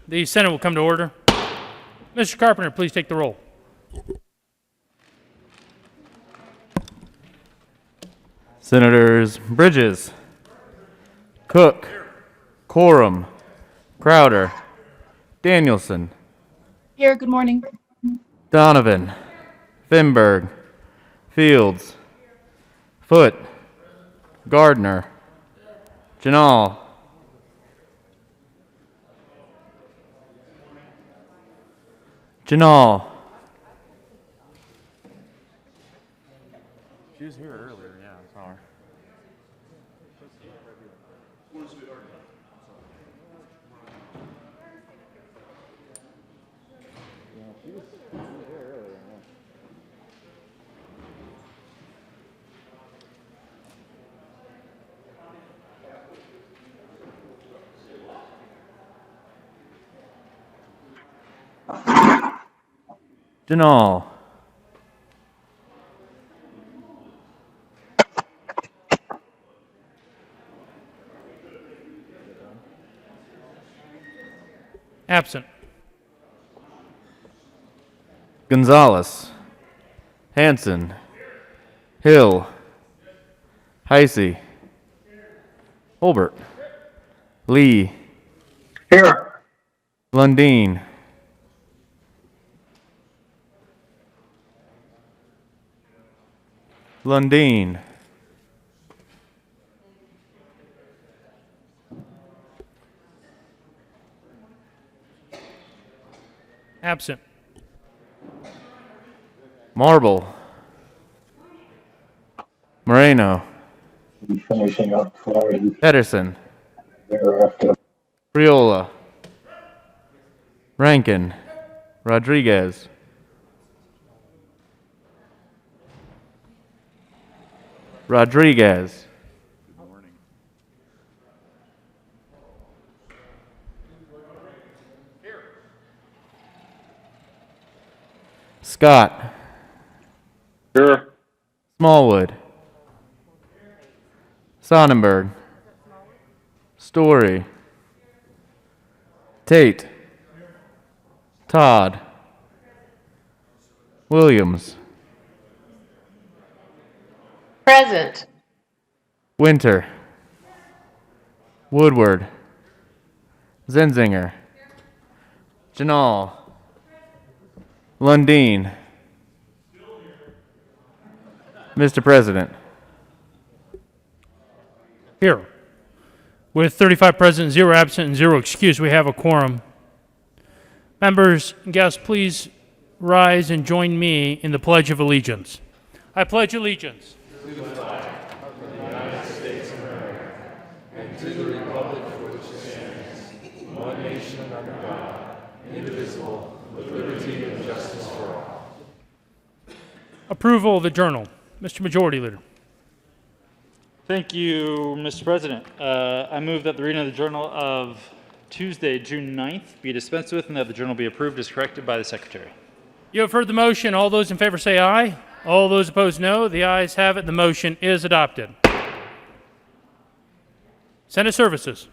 The Senate will come to order. Mr. Carpenter, please take the roll. Senators Bridges, Cook, Coram, Crowder, Danielson, Here, good morning. Donovan, Finberg, Fields, Foote, Gardner, Janal, She was here earlier, yeah, I saw her. Janal, Absent. Gonzalez, Hanson, Hill, Heisey, Holbert, Lee, Here. Lundeen, Absent. Marble, Moreno, Finishing up Friday Pedersen, thereafter. Priola, Rankin, Rodriguez, Scott, Here. Smallwood, Sonnenberg, Story, Tate, Todd, Williams, Present. Winter, Woodward, Zenzinger, Janal, Lundeen. Mr. President. Here. With 35 present, 0 absent, and 0 excused, we have a quorum. Members and guests, please rise and join me in the Pledge of Allegiance. I pledge allegiance approval of the journal. Mr. Majority Leader. Thank you, Mr. President. I move that the reading of the journal of Tuesday, June 9th be dispensed with and that the journal be approved as corrected by the Secretary. You have heard the motion. All those in favor say aye. All those opposed, no. The ayes have it. The motion is adopted. Senate Services.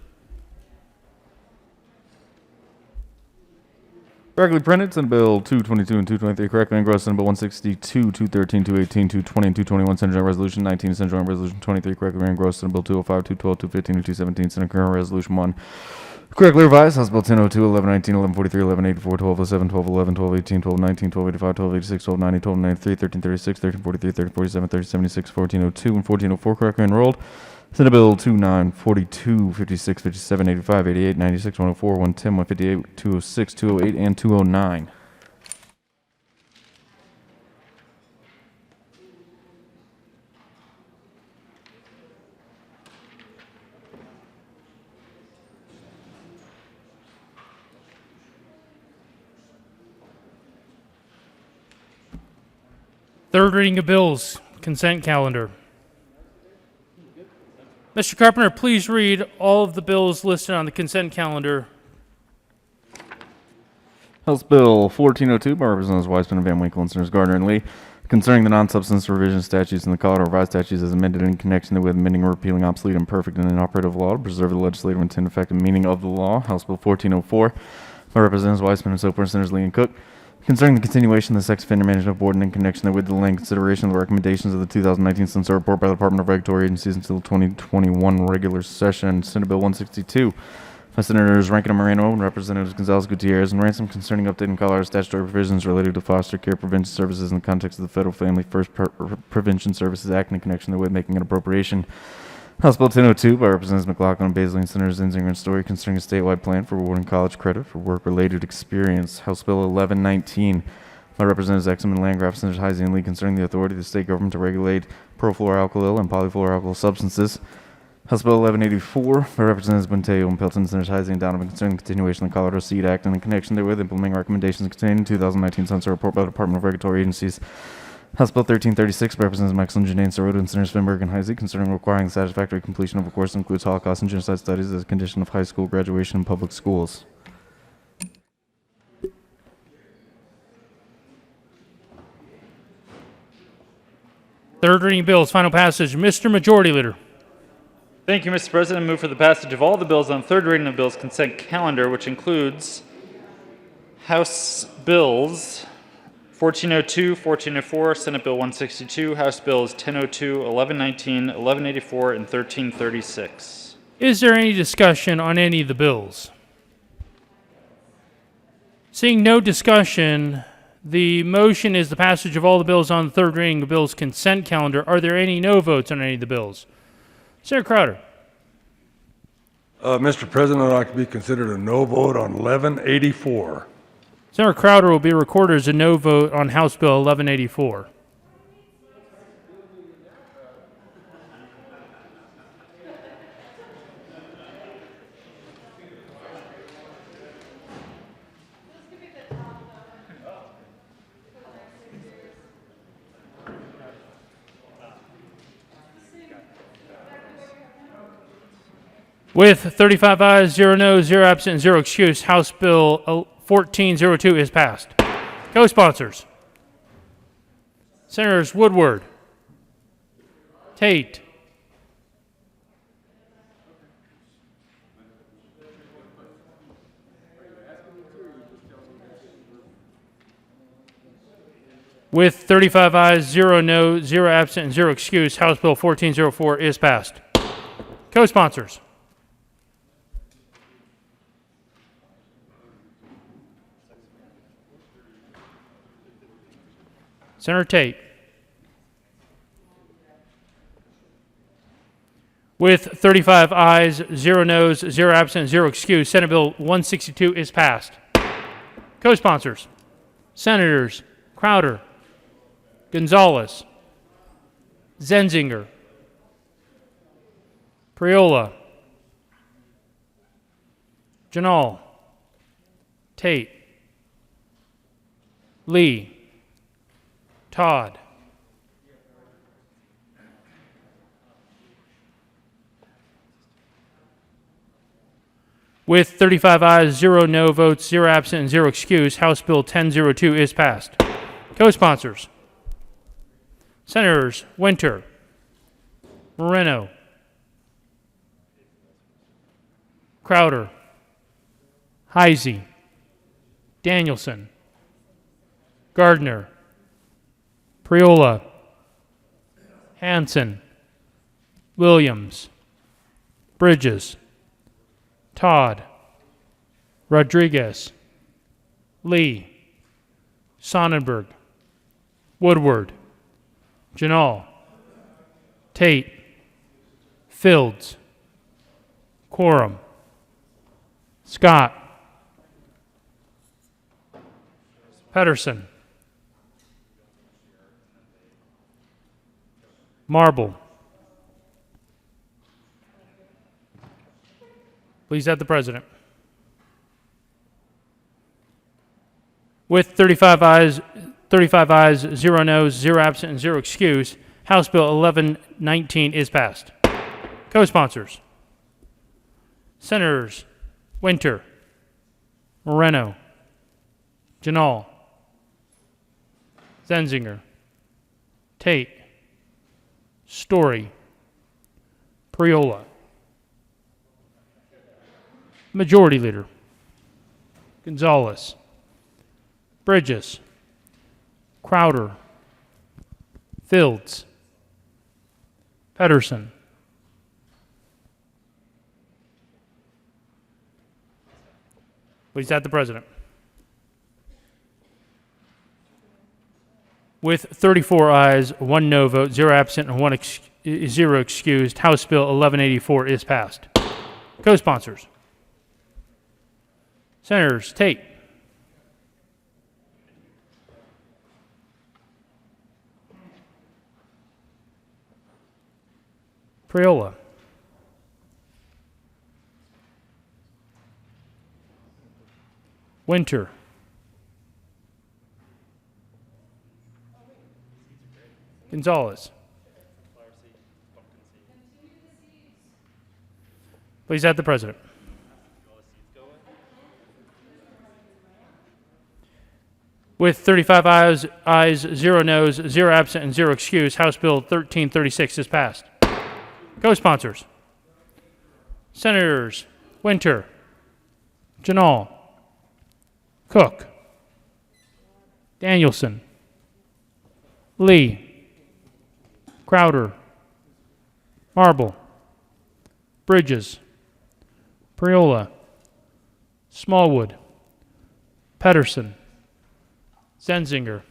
Correctly printed, Senate Bill 222 and 223, correctly engrossed, Senate Bill 162, 213, 218, 220, and 221, Senate Joint Resolution 19, Senate Joint Resolution 23, correctly engrossed, Senate Bill 205, 212, 215, and 217, Senate Concurrent Resolution 1, correctly revised, House Bill 1002, 1119, 1143, 1184, 1207, 1211, 1218, 1219, 1285, 1286, 1290, 1293, 1336, 1343, 1347, 1376, 1402, and 1404, correctly enrolled, Senate Bill 29, 42, 56, 57, 85, 88, 96, 104, 110, 158, 206, 208, and 209. Third reading of bills. Consent calendar. Mr. Carpenter, please read all of the bills listed on the consent calendar. House Bill 1402 by Representatives Weissman and Van Winkle and Senators Gardner and Lee, concerning the non-substance revision statutes and the Colorado Revised Statutes as amended in connection with amending or repealing obsolete, imperfect, and inoperative law to preserve the legislative intent, effect, and meaning of the law, House Bill 1404, by Representatives Weissman and Soper, Senators Lee and Cook, concerning the continuation of the Sex Offender Management Board and in connection with the delaying consideration of the recommendations of the 2019 Census Report by the Department of Regulatory Agencies until the 2021 regular session, Senate Bill 162, by Senators Rankin and Moreno and Representatives Gonzalez, Gutierrez, and Ransom, concerning updating Colorado statutory provisions related to foster care prevention services in the context of the Federal Family First Prevention Services Act in connection with making an appropriation. House Bill 1002 by Representatives McLaughlin, Baisley, and Senators Zinzinger and Story, concerning a statewide plan for awarding college credit for work-related experience. House Bill 1119 by Representatives Exum and Landgraf, Senators Heisey and Lee, concerning the authority of the state government to regulate perfluoroalkyl and polyfluoroalkyl substances. House Bill 1184 by Representatives Bunteo and Pelton, Senators Heisey and Donovan, concerning the continuation of the Colorado Seed Act and in connection therewith implementing recommendations contained in 2019 Census Report by the Department of Regulatory Agencies. House Bill 1336 by Representatives Maxwell, Janine Sirota, and Senators Finberg and Heisey, concerning requiring the satisfactory completion of a course that includes Holocaust and genocide studies as a condition of high school graduation in public schools. Third reading bills, final passage. Mr. Majority Leader. Thank you, Mr. President. I move for the passage of all the bills on third reading of bills consent calendar, which includes House Bills 1402, 1404, Senate Bill 162, House Bills 1002, 1119, 1184, and 1336. Is there any discussion on any of the bills? Seeing no discussion, the motion is the passage of all the bills on the third reading of bills consent calendar. Are there any no votes on any of the bills? Senator Crowder. Mr. President, I'd like to be considered a no vote on 1184. Senator Crowder will be recorded as a no vote on House Bill 1184. With 35 ayes, 0 noes, 0 absent, and 0 excuse, House Bill 1402 is passed. Co-sponsors. Senators Woodward, Tate, with 35 ayes, 0 no, 0 absent, and 0 excuse, House Bill 1404 is passed. Co-sponsors. Senator Tate. With 35 ayes, 0 noes, 0 absent, 0 excuse, Senate Bill 162 is passed. Co-sponsors. Senators Crowder, Gonzalez, Zenzinger, Priola, Janal, Tate, Lee, Todd, with 35 ayes, 0 no votes, 0 absent, and 0 excuse, House Bill 1002 is passed. Co-sponsors. Senators Winter, Moreno, Crowder, Heisey, Danielson, Gardner, Priola, Hanson, Williams, Bridges, Todd, Rodriguez, Lee, Sonnenberg, Woodward, Janal, Tate, Fields, Quorum, Scott, Pedersen, Marble. Please have the president. With 35 ayes, 0 noes, 0 absent, and 0 excuse, House Bill 1119 is passed. Co-sponsors. Senators Winter, Moreno, Janal, Zenzinger, Tate, Story, Priola. Majority Leader, Gonzalez, Bridges, Crowder, Fields, Pedersen. Please add the President. With 34 ayes, 1 no vote, 0 absent, and 0 excused, House Bill 1184 is passed. Co-sponsors. Senators Tate, Priola, Winter, Gonzalez. Please add the President. With 35 ayes, 0 noes, 0 absent, and 0 excused, House Bill 1336 is passed. Co-sponsors. Senators Winter, Janal, Cook, Danielson, Lee, Crowder, Marble, Bridges, Priola, Smallwood, Pedersen, Zenzinger,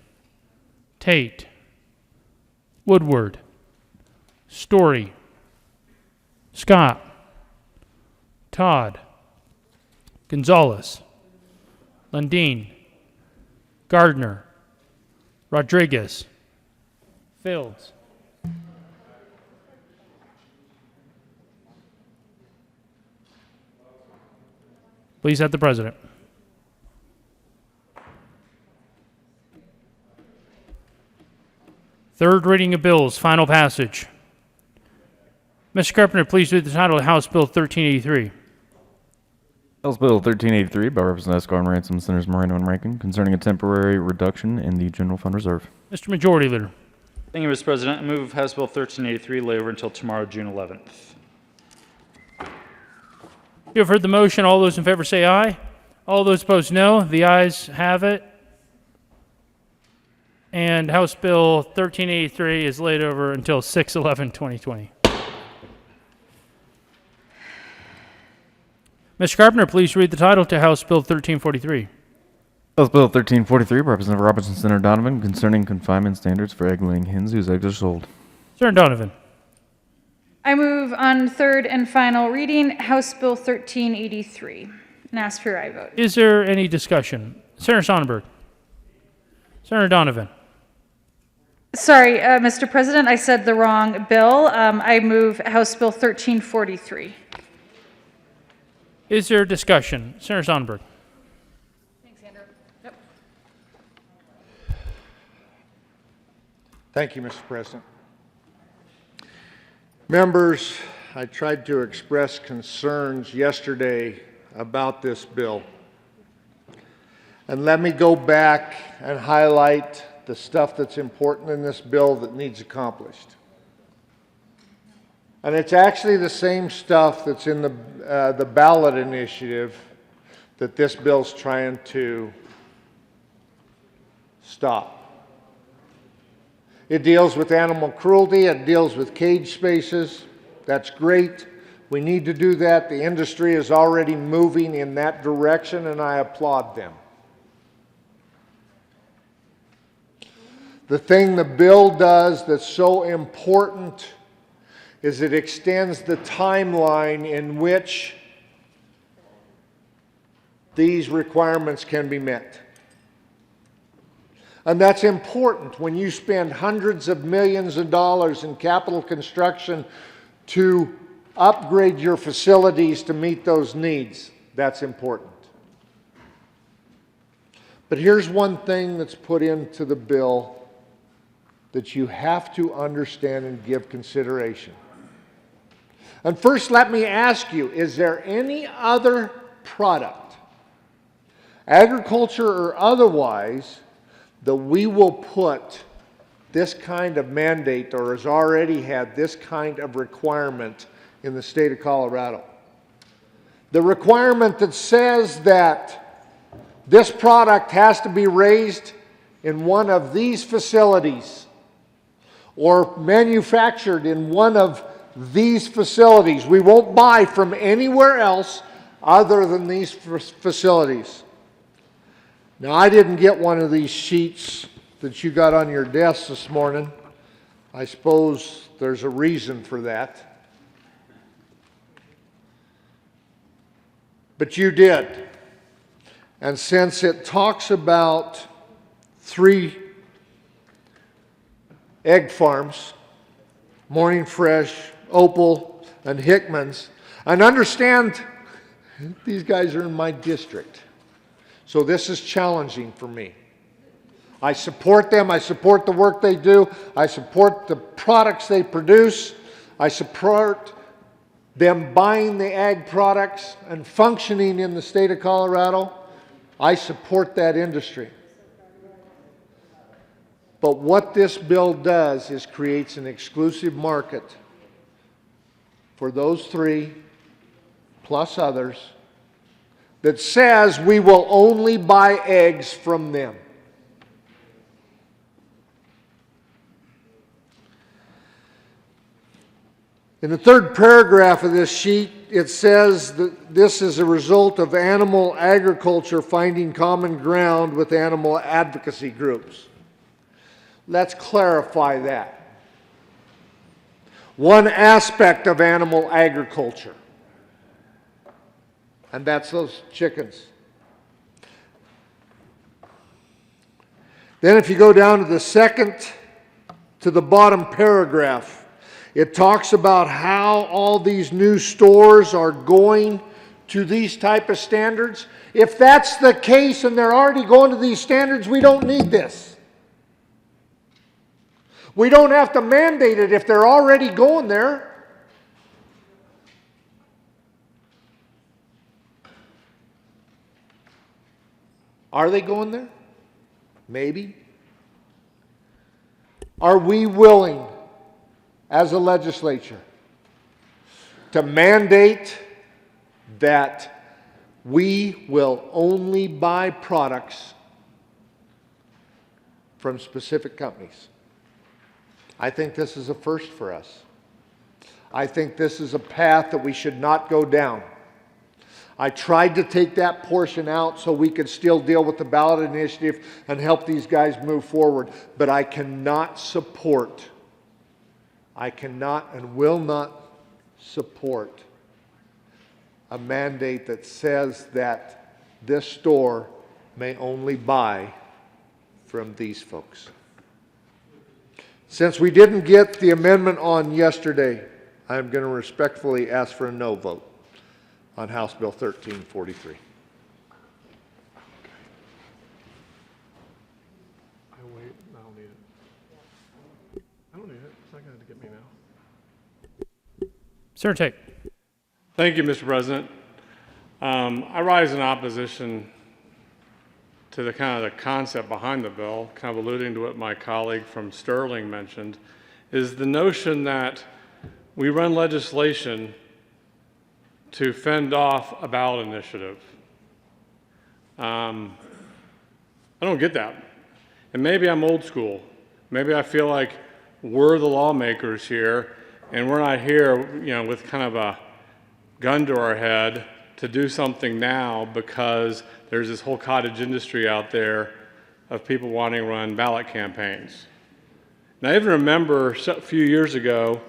Tate, Woodward, Story, Scott, Todd, Gonzalez, Lundeen, Gardner, Rodriguez, Fields. Please add the President. Third reading of bills, final passage. Mr. Carpenter, please read the title of House Bill 1383. House Bill 1383 by Representatives Escar and Ransom, Senators Moreno and Rankin, concerning a temporary reduction in the General Fund Reserve. Mr. Majority Leader. Thank you, Mr. President. I move House Bill 1383 lay over until tomorrow, June 11th. You have heard the motion. All those in favor say aye. All those opposed, no. The ayes have it. And House Bill 1383 is laid over until 6/11/2020. Mr. Carpenter, please read the title to House Bill 1343. House Bill 1343 by Representative Robertson, Senator Donovan, concerning confinement standards for egg-laying hens whose eggs are sold. Senator Donovan. I move on third and final reading, House Bill 1383, and ask for your aye vote. Is there any discussion? Senator Sonnenberg. Senator Donovan. Sorry, Mr. President, I said the wrong bill. I move House Bill 1343. Is there discussion? Senator Sonnenberg. Thanks, Andrew. Yep. Thank you, Mr. President. Members, I tried to express concerns yesterday about this bill. And let me go back and highlight the stuff that's important in this bill that needs accomplished. And it's actually the same stuff that's in the ballot initiative that this bill's trying to stop. It deals with animal cruelty, it deals with cage spaces. That's great. We need to do that. The industry is already moving in that direction, and I applaud them. The thing the bill does that's so important is it extends the timeline in which these requirements can be met. And that's important when you spend hundreds of millions of dollars in capital construction to upgrade your facilities to meet those needs. That's important. But here's one thing that's put into the bill that you have to understand and give consideration. And first, let me ask you, is there any other product, agriculture or otherwise, that we will put this kind of mandate or has already had this kind of requirement in the state of Colorado. The requirement that says that this product has to be raised in one of these facilities or manufactured in one of these facilities. We won't buy from anywhere else other than these facilities. Now, I didn't get one of these sheets that you got on your desk this morning. I suppose there's a reason for that. But you did. And since it talks about 3 egg farms, Morning Fresh, Opal, and Hickman's, and understand these guys are in my district. So this is challenging for me. I support them. I support the work they do. I support the products they produce. I support them buying the ag products and functioning in the state of Colorado. I support that industry. But what this bill does is creates an exclusive market for those 3 plus others that says we will only buy eggs from them. In the 3rd paragraph of this sheet, it says that this is a result of animal agriculture finding common ground with animal advocacy groups. Let's clarify that. One aspect of animal agriculture, and that's those chickens. Then if you go down to the 2nd to the bottom paragraph, it talks about how all these new stores are going to these type of standards. If that's the case and they're already going to these standards, we don't need this. We don't have to mandate it if they're already going there. Are they going there? Maybe. Are we willing, as a legislature, to mandate that we will only buy products from specific companies? I think this is a first for us. I think this is a path that we should not go down. I tried to take that portion out so we could still deal with the ballot initiative and help these guys move forward, but I cannot support, I cannot and will not support a mandate that says that this store may only buy from these folks. Since we didn't get the amendment on yesterday, I'm going to respectfully ask for a no vote on House Bill 1343. I wait. I don't need it. I don't need it. It's not going to get me now. Sir, take. Thank you, Mr. President. I rise in opposition to the kind of the concept behind the bill, kind of alluding to what my colleague from Sterling mentioned, is the notion that we run legislation to fend off a ballot initiative. I don't get that. And maybe I'm old school. Maybe I feel like we're the lawmakers here, and we're not here, with kind of a gun to our head to do something now because there's this whole cottage industry out there of people wanting to run ballot campaigns. Now, I even remember a few years ago,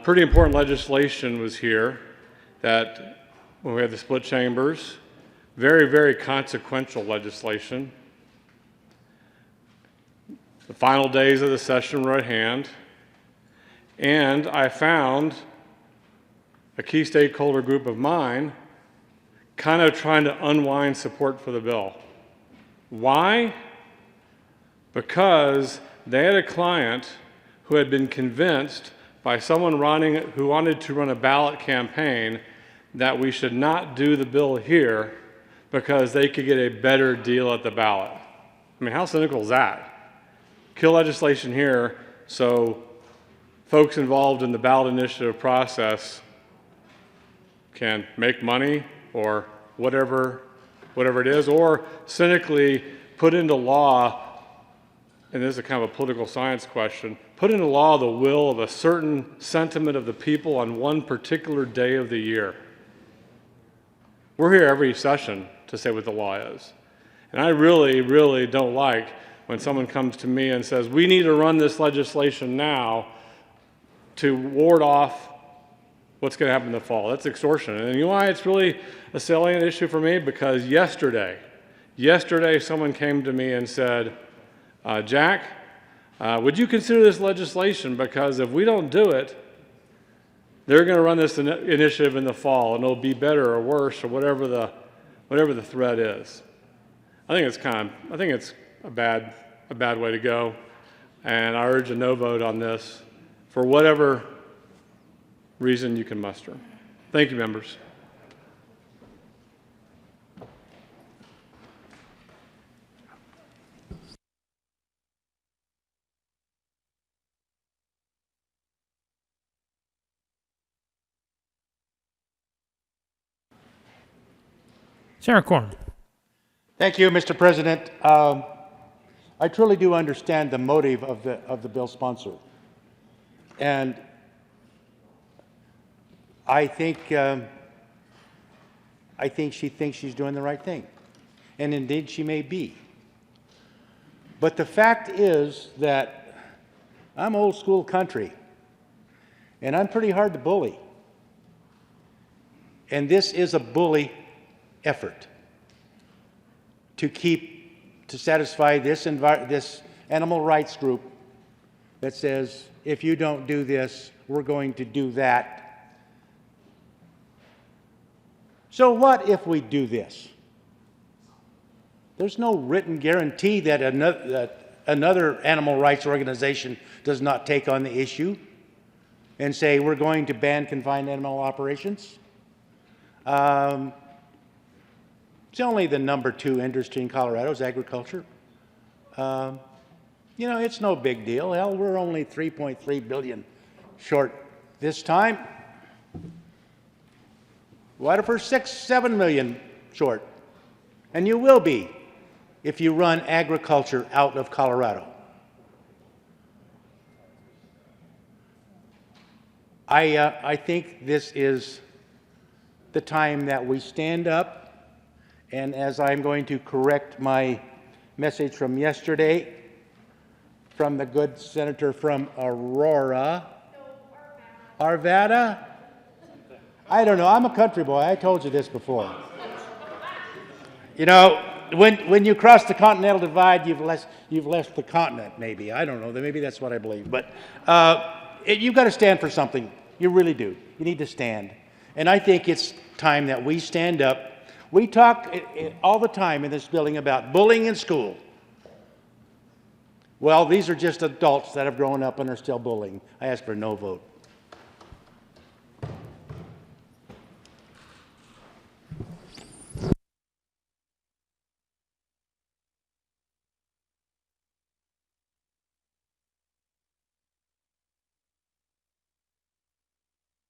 pretty important legislation was here that when we had the split chambers, very, very consequential legislation. The final days of the session were at hand, and I found a key stakeholder group of mine kind of trying to unwind support for the bill. Why? Because they had a client who had been convinced by someone who wanted to run a ballot campaign that we should not do the bill here because they could get a better deal at the ballot. I mean, how cynical is that? kill legislation here so folks involved in the ballot initiative process can make money or whatever it is, or cynically put into law, and this is a kind of a political science question, put into law the will of a certain sentiment of the people on one particular day of the year. We're here every session to say what the law is. And I really, really don't like when someone comes to me and says, we need to run this legislation now to ward off what's going to happen in the fall. That's extortion. And you know why it's really a salient issue for me? Because yesterday someone came to me and said, Jack, would you consider this legislation? Because if we don't do it, they're going to run this initiative in the fall, and it'll be better or worse or whatever the threat is. I think it's a bad way to go, and I urge a no vote on this for whatever reason you can muster. Thank you, members. Senator Corn. Thank you, Mr. President. I truly do understand the motive of the bill sponsor. And I think she thinks she's doing the right thing. And indeed, she may be. But the fact is that I'm old school country, and I'm pretty hard to bully. And this is a bully effort to satisfy this animal rights group that says, if you don't do this, we're going to do that. So what if we do this? There's no written guarantee that another animal rights organization does not take on the issue and say, we're going to ban confined animal operations. It's only the number 2 industry in Colorado is agriculture. You know, it's no big deal. Hell, we're only 3.3 billion short this time. What if we're 6-7 million short? And you will be if you run agriculture out of Colorado. I think this is the time that we stand up, and as I'm going to correct my message from yesterday from the good senator from Aurora, Arvada? I don't know, I'm a country boy, I told you this before. You know, when you cross the continental divide, you've left the continent, maybe. I don't know, maybe that's what I believe. But you've got to stand for something. You really do. You need to stand. And I think it's time that we stand up. We talk all the time in this building about bullying in school. Well, these are just adults that have grown up and are still bullying. I ask for no vote.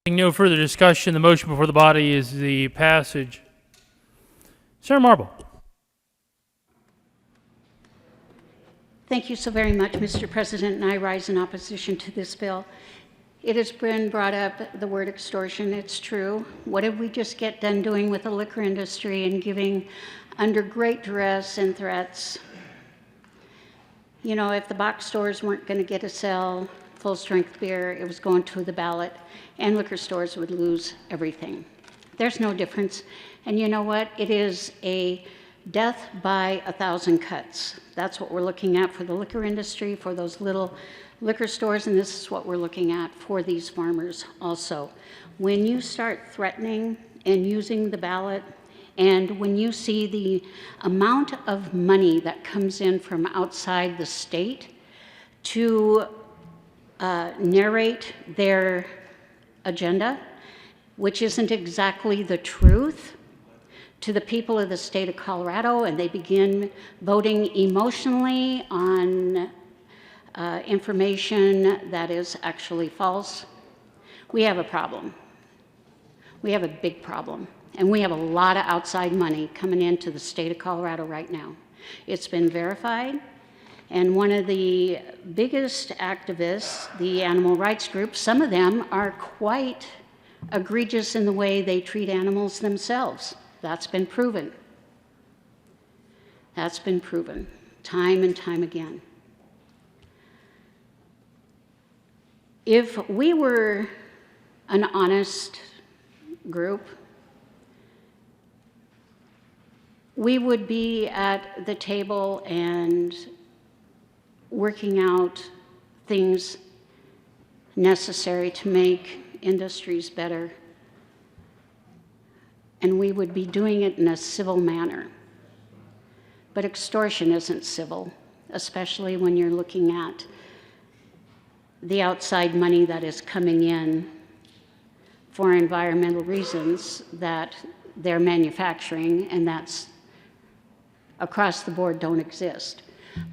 No further discussion. The motion before the body is the passage. Senator Marble. Thank you so very much, Mr. President, and I rise in opposition to this bill. It has been brought up, the word extortion, it's true. What did we just get done doing with the liquor industry and giving under great duress and threats? You know, if the box stores weren't going to get to sell full-strength beer, it was going to the ballot, and liquor stores would lose everything. There's no difference. And you know what? It is a death by 1,000 cuts. That's what we're looking at for the liquor industry, for those little liquor stores, and this is what we're looking at for these farmers also. When you start threatening and using the ballot, and when you see the amount of money that comes in from outside the state to narrate their agenda, which isn't exactly the truth, to the people of the state of Colorado, and they begin voting emotionally on information that is actually false, we have a problem. We have a big problem. And we have a lot of outside money coming into the state of Colorado right now. It's been verified. And one of the biggest activists, the animal rights groups, some of them are quite egregious in the way they treat animals themselves. That's been proven. That's been proven time and time again. If we were an honest group, we would be at the table and working out things necessary to make industries better. And we would be doing it in a civil manner. But extortion isn't civil, especially when you're looking at the outside money that is coming in for environmental reasons that they're manufacturing, and that's across the board don't exist.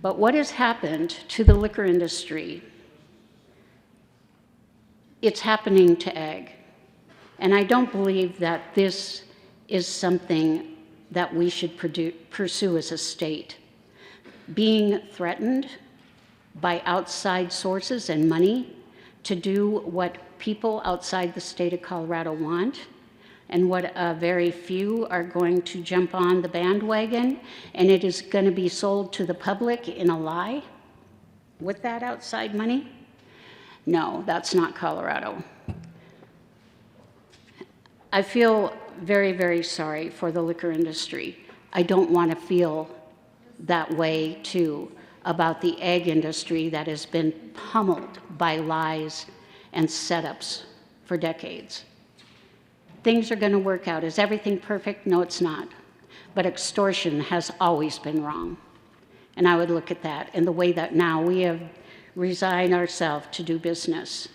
But what has happened to the liquor industry? It's happening to ag. And I don't believe that this is something that we should pursue as a state. Being threatened by outside sources and money to do what people outside the state of Colorado want, and what very few are going to jump on the bandwagon, and it is going to be sold to the public in a lie with that outside money? No, that's not Colorado. I feel very, very sorry for the liquor industry. I don't want to feel that way too about the ag industry that has been pummeled by lies and setups for decades. Things are going to work out. Is everything perfect? No, it's not. But extortion has always been wrong. And I would look at that and the way that now we have resigned ourselves to do business.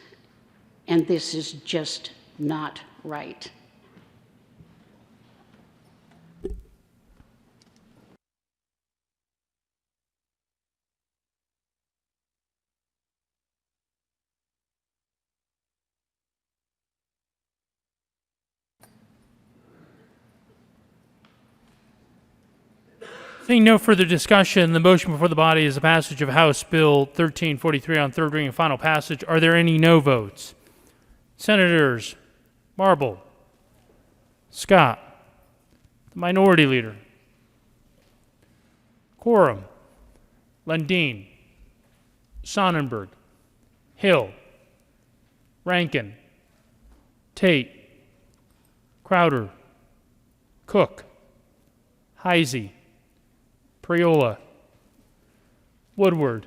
And this is just not right. Seeing no further discussion, the motion before the body is the passage of House Bill 1343 on third reading and final passage. Are there any no votes? Senators Marble, Scott, the Minority Leader, Quorum, Lundin, Sonnenberg, Hill, Rankin, Tate, Crowder, Cook, Heisey, Priola, Woodward,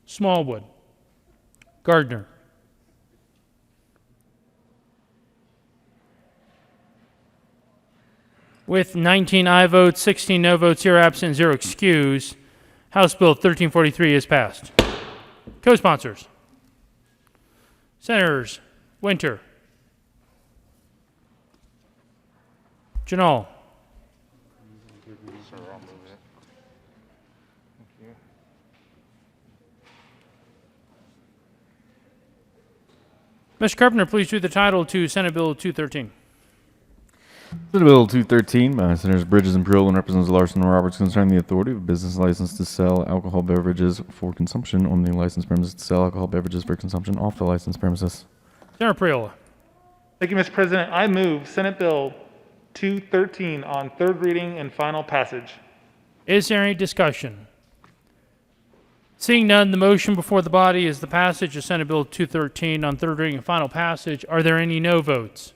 Smallwood, Gardner. With 19 aye votes, 16 no votes, 0 absent, 0 excused, House Bill 1343 is passed. Co-sponsors: Senators Winter, Janal, Mr. Carpenter, please read the title to Senate Bill 213. Senate Bill 213 by Senators Bridges and Purell and Representatives Larson and Roberts concerning the authority of a business license to sell alcohol beverages for consumption on the licensed premises to sell alcohol beverages for consumption off the licensed premises. Senator Priola. Thank you, Mr. President. I move Senate Bill 213 on third reading and final passage. Is there any discussion? Seeing none, the motion before the body is the passage of Senate Bill 213 on third reading and final passage. Are there any no votes?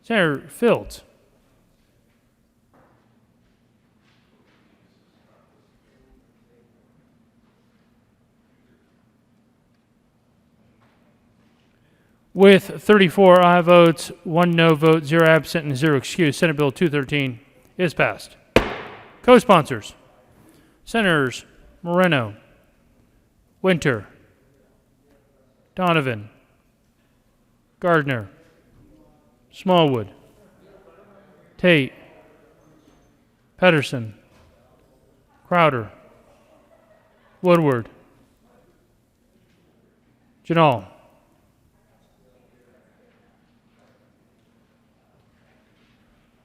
Senator Fields. With 34 aye votes, 1 no vote, 0 absent, and 0 excused, Senate Bill 213 is passed. Co-sponsors: Senators Moreno, Winter, Donovan, Gardner, Smallwood, Tate, Pedersen, Crowder, Woodward. Janal.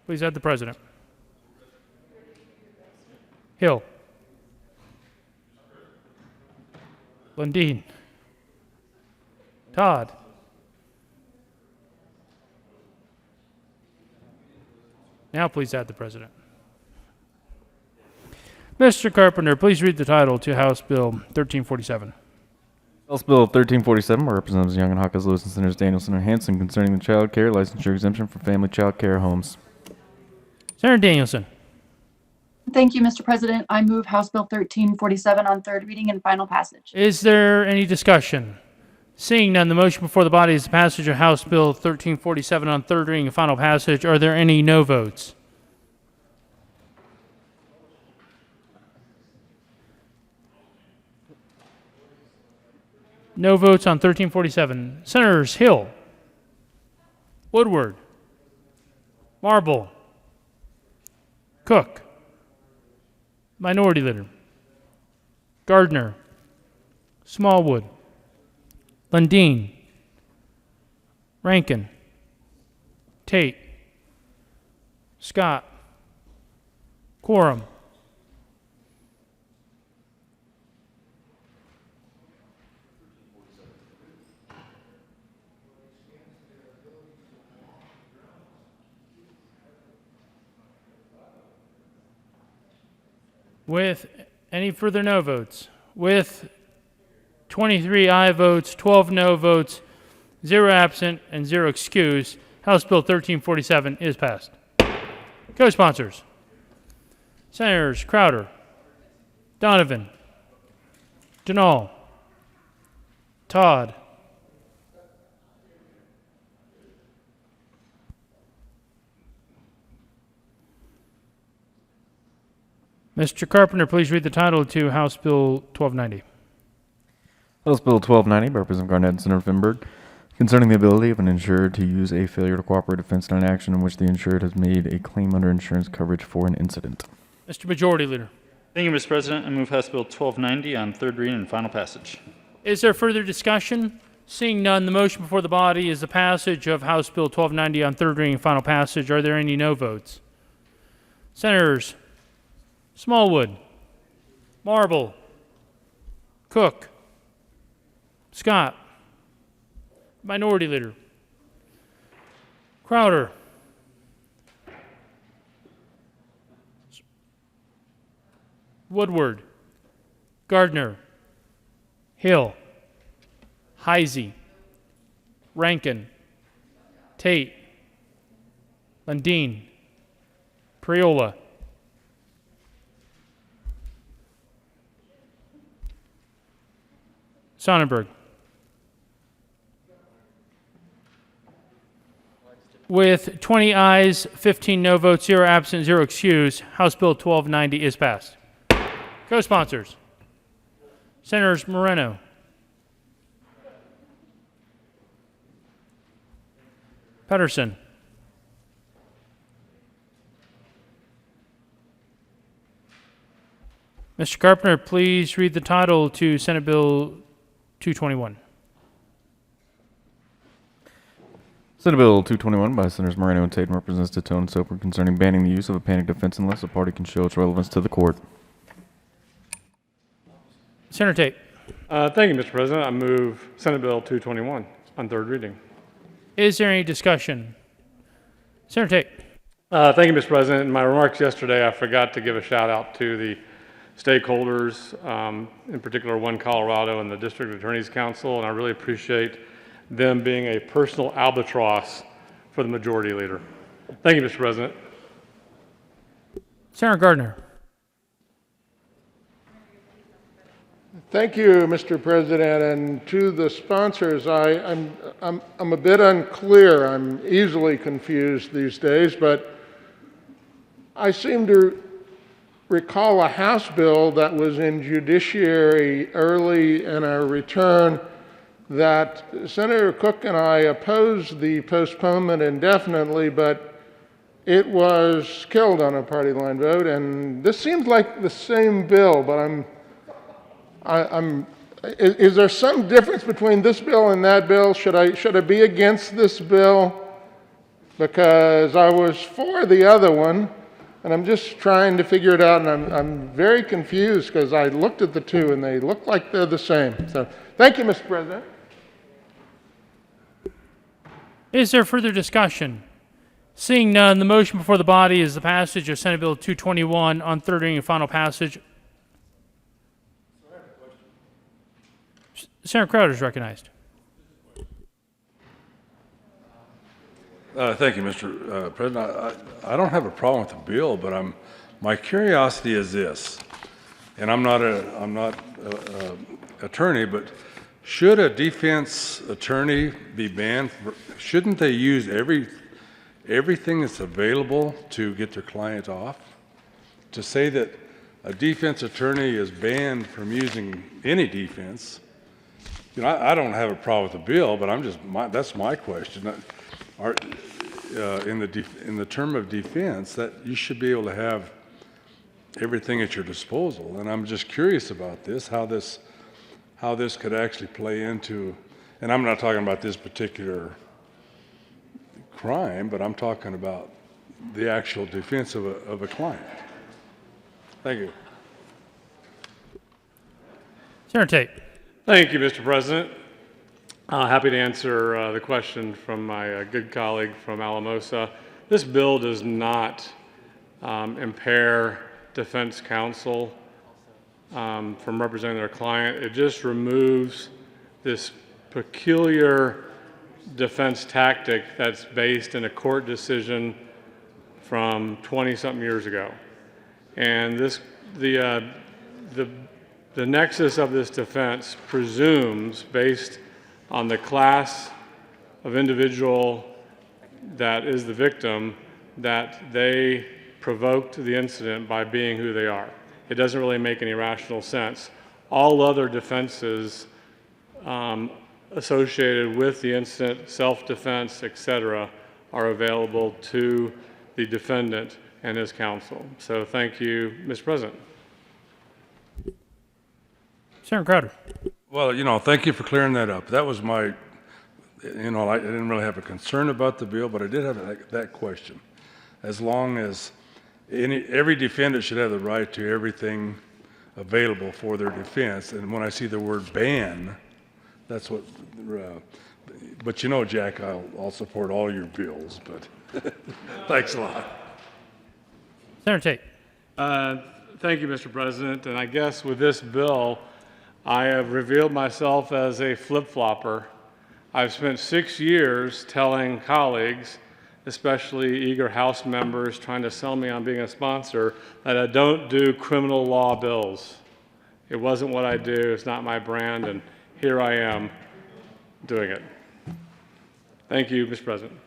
Please add the president. Hill. Lundin. Todd. Now please add the president. Mr. Carpenter, please read the title to House Bill 1347. House Bill 1347 by Representatives Young and Hawkins, Lewis, and Senators Danielson and Hanson concerning the child care licensure exemption for family child care homes. Senator Danielson. Thank you, Mr. President. I move House Bill 1347 on third reading and final passage. Is there any discussion? Seeing none, the motion before the body is the passage of House Bill 1347 on third reading and final passage. Are there any no votes? No votes on 1347. Senators Hill, Woodward, Marble, Cook, Minority Leader, Gardner, Smallwood, Lundin, Rankin, Tate, Scott, Quorum. With any further no votes, with 23 aye votes, 12 no votes, 0 absent, and 0 excused, House Bill 1347 is passed. Co-sponsors: Senators Crowder, Donovan, Janal, Todd, Mr. Carpenter, please read the title to House Bill 1290. House Bill 1290 by Representative Garnett and Senator Finberg concerning the ability of an insured to use a failure to cooperate defense in an action in which the insured has made a claim under insurance coverage for an incident. Mr. Majority Leader. Thank you, Mr. President. I move House Bill 1290 on third reading and final passage. Is there further discussion? Seeing none, the motion before the body is the passage of House Bill 1290 on third reading and final passage. Are there any no votes? Senators Smallwood, Marble, Cook, Scott, Minority Leader, Crowder, Woodward, Gardner, Hill, Heisey, Rankin, Tate, Lundin, Priola, Sonnenberg. With 20 ayes, 15 no votes, 0 absent, 0 excused, House Bill 1290 is passed. Co-sponsors: Senators Moreno, Pedersen, Mr. Carpenter, please read the title to Senate Bill 221. Senate Bill 221 by Senators Moreno and Tate represents Tone and Soper concerning banning the use of a panic defense unless a party can show its relevance to the court. Senator Tate. Thank you, Mr. President. I move Senate Bill 221 on third reading. Is there any discussion? Senator Tate. Thank you, Mr. President. In my remarks yesterday, I forgot to give a shout out to the stakeholders, in particular One Colorado and the District Attorney's Council, and I really appreciate them being a personal albatross for the Majority Leader. Thank you, Mr. President. Senator Gardner. Thank you, Mr. President, and to the sponsors, I'm a bit unclear. I'm easily confused these days, but I seem to recall a House bill that was in judiciary early in our return that Senator Cook and I opposed the postponement indefinitely, but it was killed on a party line vote, and this seems like the same bill, but Is there some difference between this bill and that bill? Should I be against this bill? Because I was for the other one, and I'm just trying to figure it out, and I'm very confused because I looked at the two and they look like they're the same. So, thank you, Mr. President. Is there further discussion? Seeing none, the motion before the body is the passage of Senate Bill 221 on third reading and final passage. Senator Crowder is recognized. Thank you, Mr. President. I don't have a problem with the bill, but my curiosity is this, and I'm not a attorney, but should a defense attorney be banned? Shouldn't they use everything that's available to get their client off? To say that a defense attorney is banned from using any defense, I don't have a problem with the bill, but that's my question. In the term of defense, that you should be able to have everything at your disposal, and I'm just curious about this, how this could actually play into, and I'm not talking about this particular crime, but I'm talking about the actual defense of a client. Thank you. Senator Tate. Thank you, Mr. President. Happy to answer the question from my good colleague from Alamosa. This bill does not impair defense counsel from representing their client. It just removes this peculiar defense tactic that's based in a court decision from 20-something years ago. And the nexus of this defense presumes, based on the class of individual that is the victim, that they provoked the incident by being who they are. It doesn't really make any rational sense. All other defenses associated with the incident, self-defense, etc., are available to the defendant and his counsel. So thank you, Mr. President. Senator Crowder. Well, thank you for clearing that up. That was my, I didn't really have a concern about the bill, but I did have that question. As long as every defendant should have the right to everything available for their defense, and when I see the word ban, that's what, but Jack, I'll support all your bills, but thanks a lot. Senator Tate. Thank you, Mr. President. And I guess with this bill, I have revealed myself as a flip-flopper. I've spent 6 years telling colleagues, especially eager House members trying to sell me on being a sponsor, that I don't do criminal law bills. It wasn't what I do, it's not my brand, and here I am doing it. Thank you, Mr. President.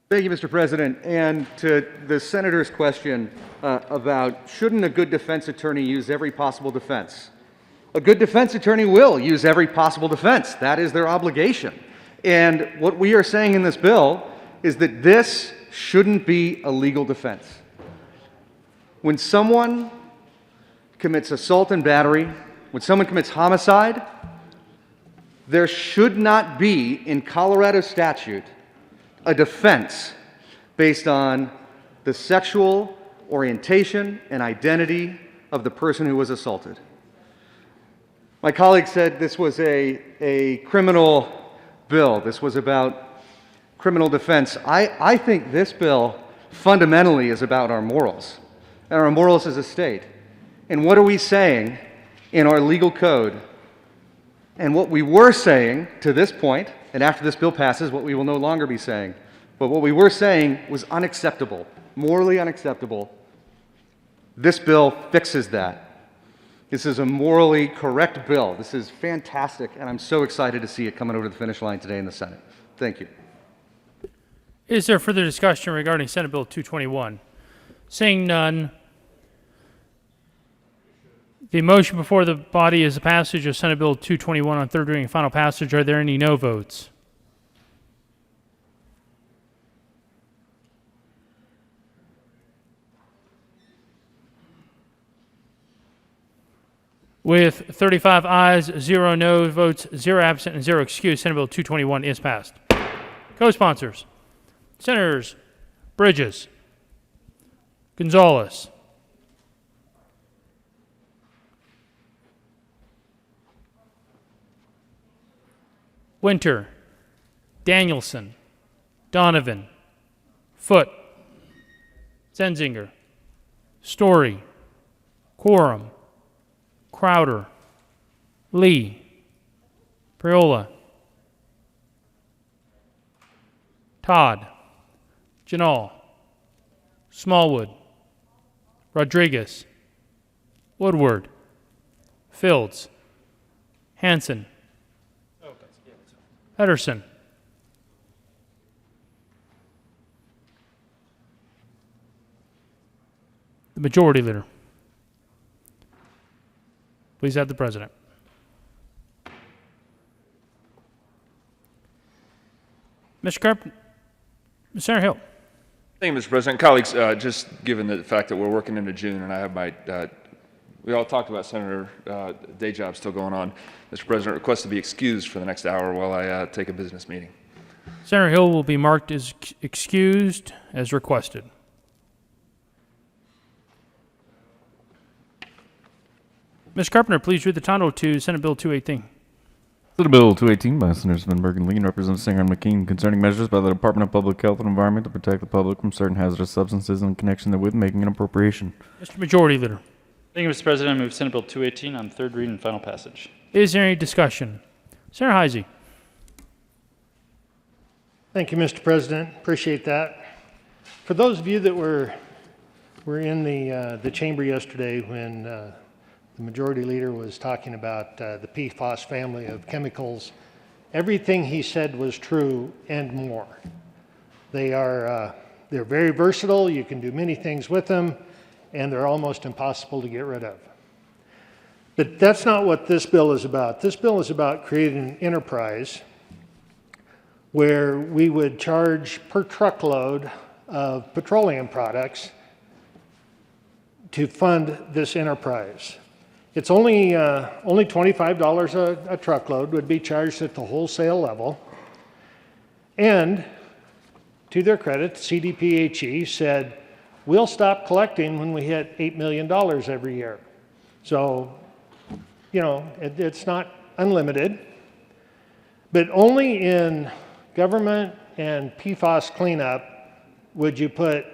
Thank you, Mr. President. And to the senator's question about shouldn't a good defense attorney use every possible defense? A good defense attorney will use every possible defense. That is their obligation. And what we are saying in this bill is that this shouldn't be a legal defense. When someone commits assault and battery, when someone commits homicide, there should not be, in Colorado statute, a defense based on the sexual orientation and identity of the person who was assaulted. My colleague said this was a criminal bill. This was about criminal defense. I think this bill fundamentally is about our morals and our morals as a state. And what are we saying in our legal code? And what we were saying to this point, and after this bill passes, what we will no longer be saying. But what we were saying was unacceptable, morally unacceptable. This bill fixes that. This is a morally correct bill. This is fantastic, and I'm so excited to see it coming over the finish line today in the Senate. Thank you. Is there further discussion regarding Senate Bill 221? Seeing none, The motion before the body is the passage of Senate Bill 221 on third reading and final passage. Are there any no votes? With 35 ayes, 0 no votes, 0 absent, and 0 excused, Senate Bill 221 is passed. Co-sponsors, Senators Bridges, Gonzalez, Winter, Danielson, Donovan, Foote, Zenzinger, Story, Quorum, Crowder, Lee, Priola, Todd, Janal, Smallwood, Rodriguez, Woodward, Fields, Hanson, Pedersen. The Majority Leader. Please have the President. Mr. Carpenter, Senator Hill. Thank you, Mr. President. Colleagues, just given the fact that we're working into June and I have my, we all talked about Senator day job still going on. Mr. President, request to be excused for the next hour while I take a business meeting. Senator Hill will be marked as excused as requested. Mr. Carpenter, please read the title to Senate Bill 218. Senate Bill 218 by Senators Vinberg and Lee and Representative Singer and McKean concerning measures by the Department of Public Health and Environment to protect the public from certain hazardous substances in connection therewith, making an appropriation. Mr. Majority Leader. Thank you, Mr. President. I move Senate Bill 218 on third reading and final passage. Is there any discussion? Senator Heisey. Thank you, Mr. President. Appreciate that. For those of you that were in the chamber yesterday when the Majority Leader was talking about the PFAS family of chemicals, everything he said was true and more. They're very versatile. You can do many things with them, and they're almost impossible to get rid of. But that's not what this bill is about. This bill is about creating an enterprise where we would charge per truckload of petroleum products to fund this enterprise. It's only $25 a truckload would be charged at the wholesale level. And to their credit, CDPHE said, we'll stop collecting when we hit $8 million every year. So, you know, it's not unlimited, but only in government and PFAS cleanup would you put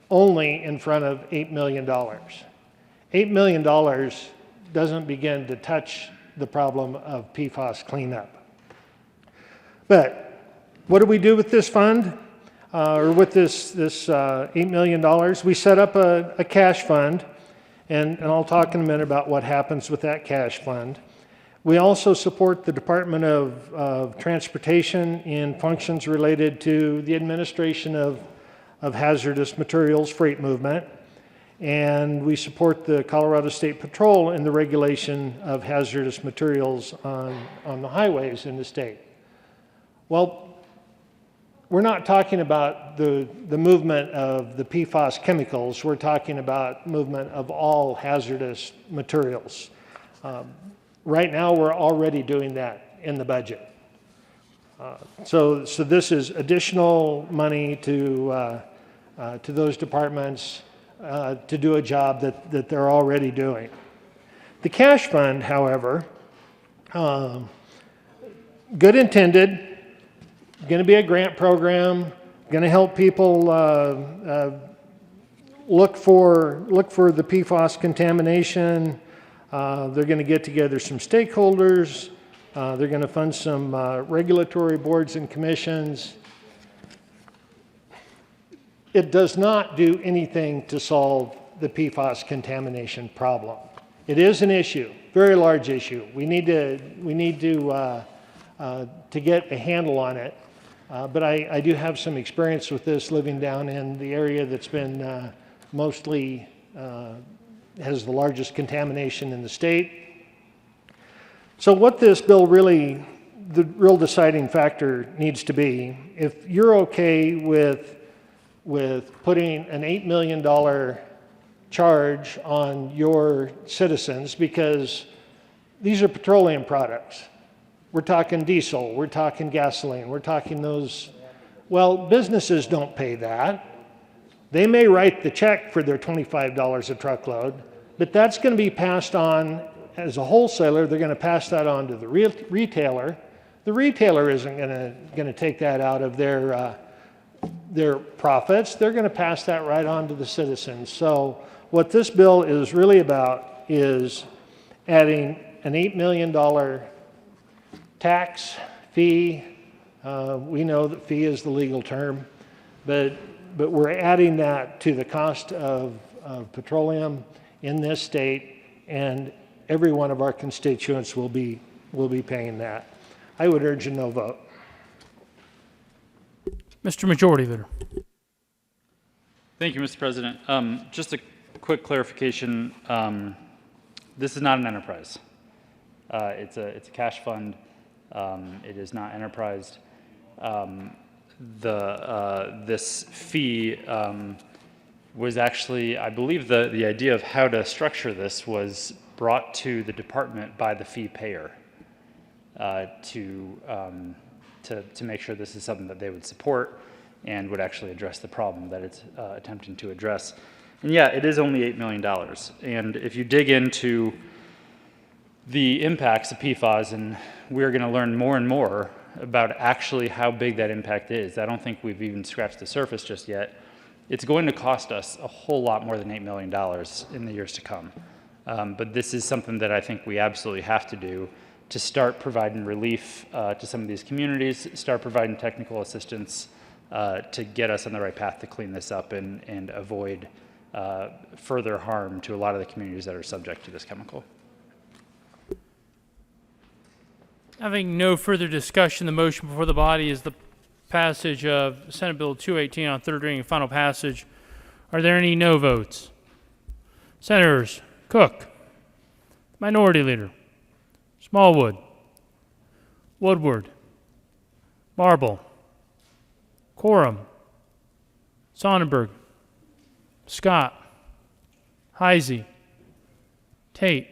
only in front of $8 million. $8 million doesn't begin to touch the problem of PFAS cleanup. But what do we do with this fund, or with this $8 million? We set up a cash fund, and I'll talk in a minute about what happens with that cash fund. We also support the Department of Transportation in functions related to the administration of hazardous materials freight movement. And we support the Colorado State Patrol in the regulation of hazardous materials on the highways in the state. Well, we're not talking about the movement of the PFAS chemicals. We're talking about movement of all hazardous materials. Right now, we're already doing that in the budget. So this is additional money to those departments to do a job that they're already doing. The cash fund, however, good intended, going to be a grant program, going to help people look for the PFAS contamination. They're going to get together some stakeholders. They're going to fund some regulatory boards and commissions. It does not do anything to solve the PFAS contamination problem. It is an issue, very large issue. We need to get a handle on it. But I do have some experience with this living down in the area that's been mostly has the largest contamination in the state. So what this bill really, the real deciding factor needs to be, if you're okay with putting an $8 million charge on your citizens, because these are petroleum products. We're talking diesel, we're talking gasoline, we're talking those. Well, businesses don't pay that. They may write the check for their $25 a truckload, but that's going to be passed on as a wholesaler. They're going to pass that on to the retailer. The retailer isn't going to take that out of their profits. They're going to pass that right on to the citizens. So what this bill is really about is adding an $8 million tax fee. We know that fee is the legal term, but we're adding that to the cost of petroleum in this state, and every one of our constituents will be paying that. I would urge a no vote. Mr. Majority Leader. Thank you, Mr. President. Just a quick clarification. This is not an enterprise. It's a cash fund. It is not enterprised. This fee was actually, I believe the idea of how to structure this was brought to the department by the fee payer to make sure this is something that they would support and would actually address the problem that it's attempting to address. And yeah, it is only $8 million. And if you dig into the impacts of PFAS, and we're going to learn more and more about actually how big that impact is. I don't think we've even scratched the surface just yet. It's going to cost us a whole lot more than $8 million in the years to come. But this is something that I think we absolutely have to do to start providing relief to some of these communities, start providing technical assistance to get us on the right path to clean this up and avoid further harm to a lot of the communities that are subject to this chemical. Having no further discussion, the motion before the body is the passage of Senate Bill 218 on third reading and final passage. Are there any no votes? Senators Cook, Minority Leader, Smallwood, Woodward, Marble, Quorum, Sonnenberg, Scott, Heisey, Tate,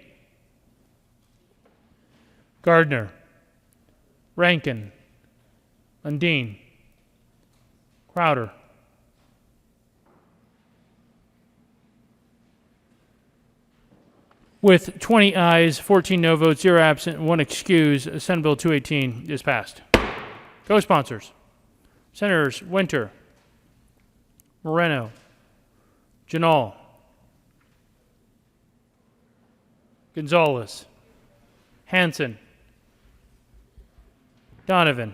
Gardner, Rankin, Lundeen, Crowder. With 20 ayes, 14 no votes, 0 absent, and 1 excuse, Senate Bill 218 is passed. Co-sponsors, Senators Winter, Moreno, Janal, Gonzalez, Hanson, Donovan,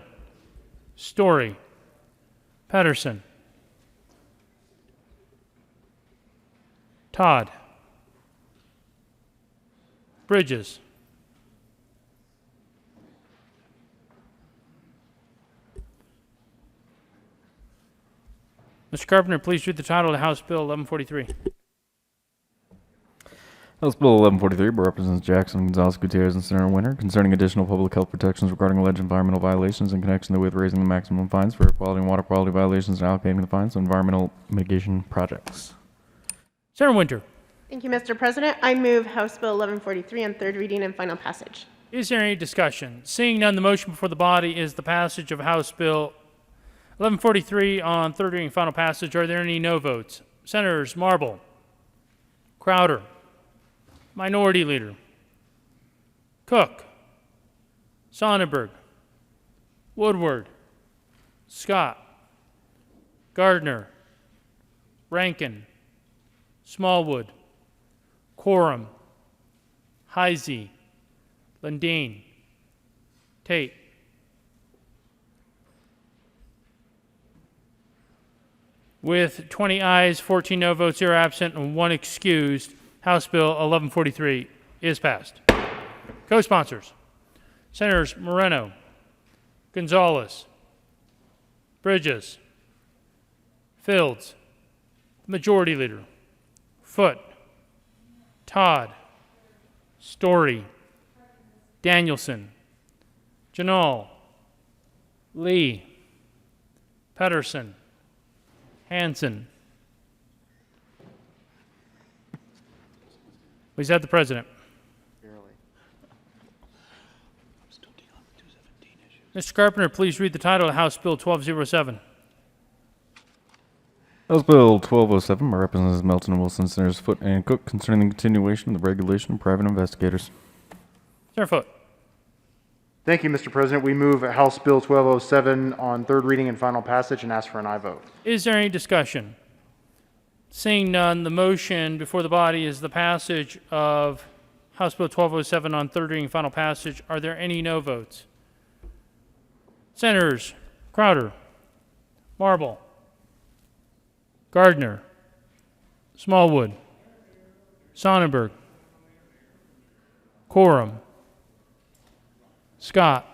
Story, Pedersen, Todd, Bridges, Mr. Carpenter, please read the title of House Bill 1143. House Bill 1143 by Representatives Jackson, Gonzalez, Gutierrez, and Senator Winter concerning additional public health protections regarding alleged environmental violations in connection with raising the maximum fines for air quality and water quality violations and allocating the fines to environmental mitigation projects. Senator Winter. Thank you, Mr. President. I move House Bill 1143 on third reading and final passage. Is there any discussion? Seeing none, the motion before the body is the passage of House Bill 1143 on third reading and final passage. Are there any no votes? Senators Marble, Crowder, Minority Leader, Cook, Sonnenberg, Woodward, Scott, Gardner, Rankin, Smallwood, Quorum, Heisey, Lundeen, Tate. With 20 ayes, 14 no votes, 0 absent, and 1 excused, House Bill 1143 is passed. Co-sponsors, Senators Moreno, Gonzalez, Bridges, Fields, Majority Leader, Foote, Todd, Story, Danielson, Janal, Lee, Pedersen, Hanson. Please have the president. Mr. Carpenter, please read the title of House Bill 1207. House Bill 1207 by Representatives Melton and Wilson, Senators Foote and Cook, concerning the continuation of the regulation of private investigators. Senator Foote. Thank you, Mr. President. We move House Bill 1207 on third reading and final passage and ask for an aye vote. Is there any discussion? Seeing none, the motion before the body is the passage of House Bill 1207 on third reading and final passage. Are there any no votes? Senators Crowder, Marble, Gardner, Smallwood, Sonnenberg, Coram, Scott,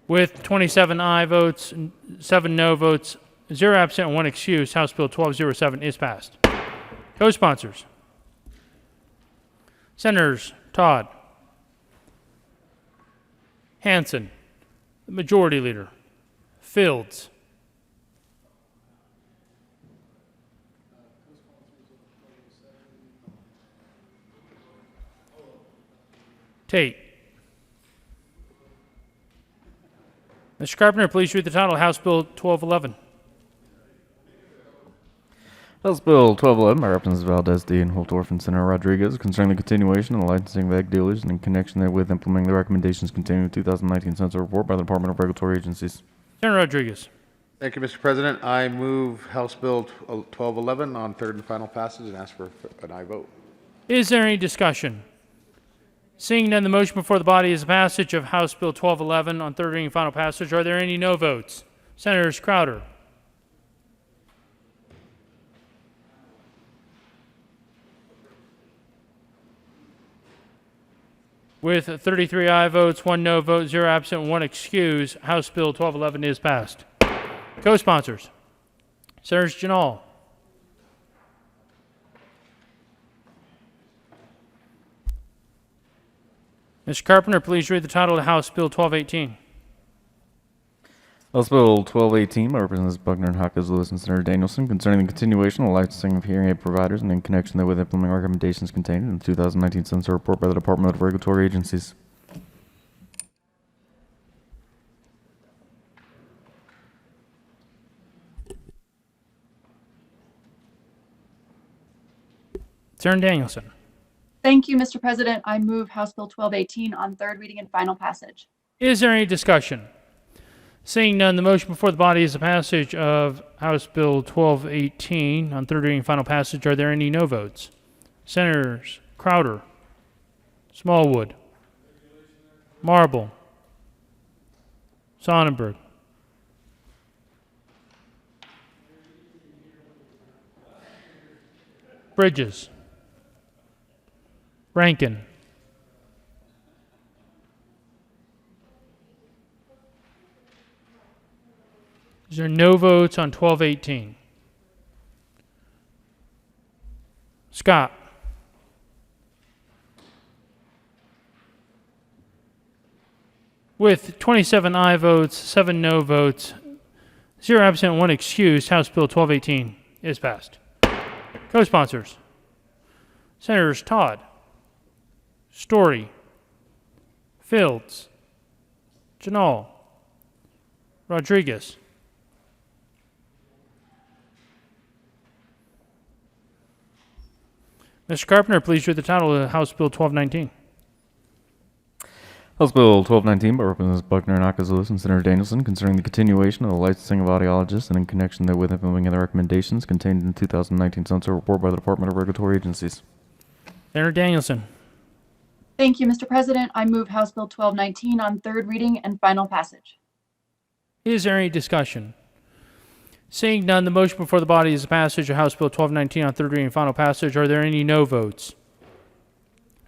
with 27 aye votes, 7 no votes, 0 absent, and 1 excused, House Bill 1207 is passed. Co-sponsors. Senators Todd, Hanson, the Majority Leader, Fields, Tate. Mr. Carpenter, please read the title of House Bill 1211. House Bill 1211 by Representatives Valdez, Dean, Holtorf, and Senator Rodriguez, concerning the continuation of the licensing of ag dealers and in connection therewith implementing the recommendations contained in the 2019 Census Report by the Department of Regulatory Agencies. Senator Rodriguez. Thank you, Mr. President. I move House Bill 1211 on third and final passage and ask for an aye vote. Is there any discussion? Seeing none, the motion before the body is the passage of House Bill 1211 on third reading and final passage. Are there any no votes? Senators Crowder, with 33 aye votes, 1 no vote, 0 absent, 1 excuse, House Bill 1211 is passed. Co-sponsors. Senators Janal, Mr. Carpenter, please read the title of House Bill 1218. House Bill 1218 by Representatives Buckner and Hawkins, Lewis, and Senator Danielson, concerning the continuation of the licensing of hearing aid providers and in connection therewith implementing recommendations contained in the 2019 Census Report by the Department of Regulatory Agencies. Senator Danielson. Thank you, Mr. President. I move House Bill 1218 on third reading and final passage. Is there any discussion? Seeing none, the motion before the body is the passage of House Bill 1218 on third reading and final passage. Are there any no votes? Senators Crowder, Smallwood, Marble, Sonnenberg, Bridges, Rankin, is there no votes on 1218? Scott, with 27 aye votes, 7 no votes, 0 absent, 1 excused, House Bill 1218 is passed. Co-sponsors. Senators Todd, Story, Fields, Janal, Rodriguez, Mr. Carpenter, please read the title of House Bill 1219. House Bill 1219 by Representatives Buckner and Hawkins, Lewis, and Senator Danielson, concerning the continuation of the licensing of audiologists and in connection therewith implementing the recommendations contained in the 2019 Census Report by the Department of Regulatory Agencies. Senator Danielson. Thank you, Mr. President. I move House Bill 1219 on third reading and final passage. Is there any discussion? Seeing none, the motion before the body is the passage of House Bill 1219 on third reading and final passage. Are there any no votes?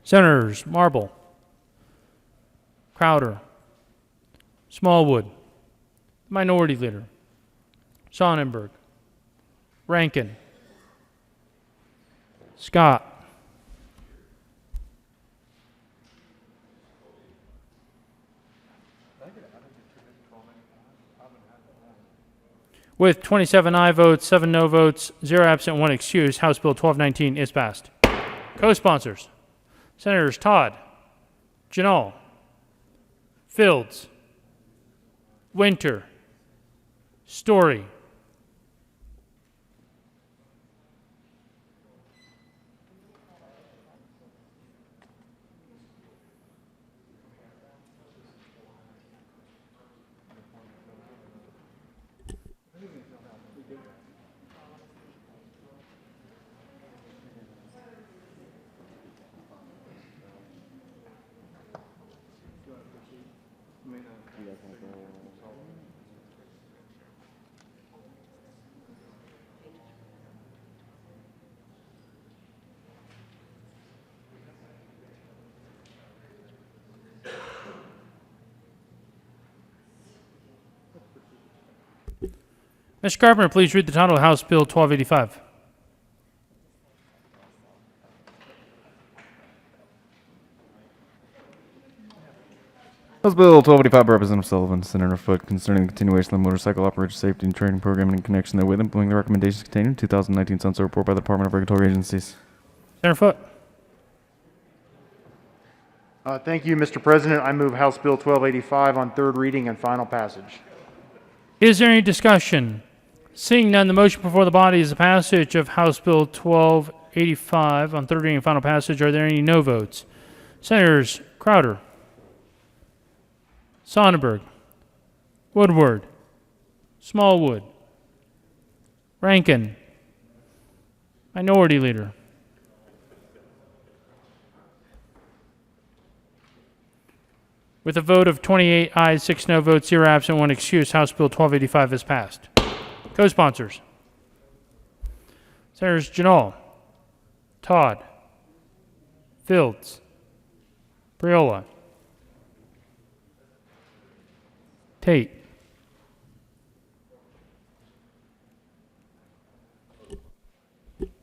Senators Marble, Crowder, Smallwood, Minority Leader, Sonnenberg, Rankin. Scott. With 27 aye votes, 7 no votes, 0 absent, 1 excused, House Bill 1219 is passed. Co-sponsors, Senators Todd, Janal, Fields, Winter, Story. Mr. Carpenter, please read the title of House Bill 1285. House Bill 1285 by Representative Sullivan, Senator Foote, concerning the continuation of the motorcycle operator safety and training program and in connection therewith, implementing the recommendations contained in 2019 Sunset Report by the Department of Regulatory Agencies. Senator Foote. Thank you, Mr. President. I move House Bill 1285 on third reading and final passage. Is there any discussion? Seeing none, the motion before the body is the passage of House Bill 1285 on third reading and final passage. Are there any no votes? Senators Crowder, Sonnenberg, Woodward, Smallwood, Rankin, Minority Leader. With a vote of 28 ayes, 6 no votes, 0 absent, 1 excused, House Bill 1285 is passed. Co-sponsors, Senators Janal, Todd, Fields, Briola, Tate,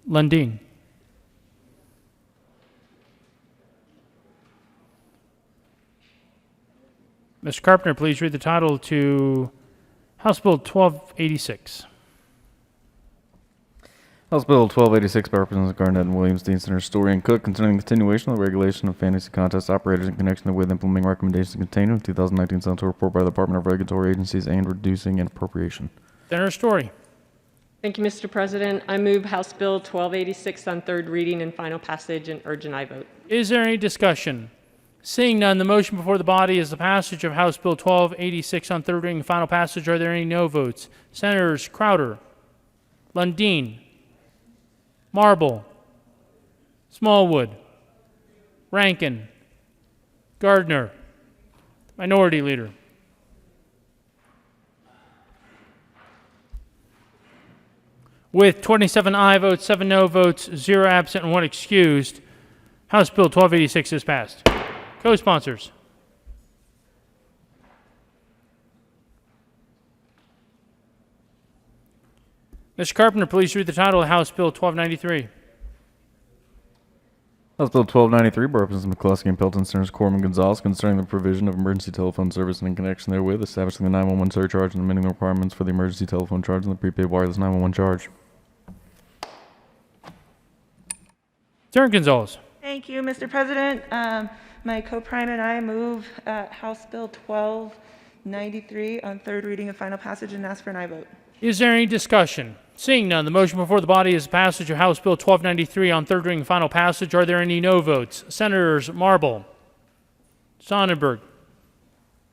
Lundin, Mr. Carpenter, please read the title to House Bill 1286. House Bill 1286 by Representatives Garnett and Williams, Dean, Senator Story, and Cook, concerning the continuation of the regulation of fantasy contest operators in connection with implementing recommendations contained in the 2019 Central Report by the Department of Regulatory Agencies and reducing an appropriation. Senator Story. Thank you, Mr. President. I move House Bill 1286 on third reading and final passage and urge an aye vote. Is there any discussion? Seeing none, the motion before the body is the passage of House Bill 1286 on third reading and final passage. Are there any no votes? Senators Crowder, Lundin, Marble, Smallwood, Rankin, Gardner, Minority Leader. With 27 aye votes, 7 no votes, 0 absent, and 1 excused, House Bill 1286 is passed. Co-sponsors. Mr. Carpenter, please read the title of House Bill 1293. House Bill 1293 by Representatives McCluskey and Pelton, Senators Corman, Gonzalez, concerning the provision of emergency telephone service and in connection therewith, establishing the 911 surcharge and amending the requirements for the emergency telephone charge and the prepaid wireless 911 charge. Senator Gonzalez. Thank you, Mr. President. My co-prime and I move House Bill 1293 on third reading and final passage and ask for an aye vote. Is there any discussion? Seeing none, the motion before the body is the passage of House Bill 1293 on third reading and final passage. Are there any no votes? Senators Marble, Sonnenberg,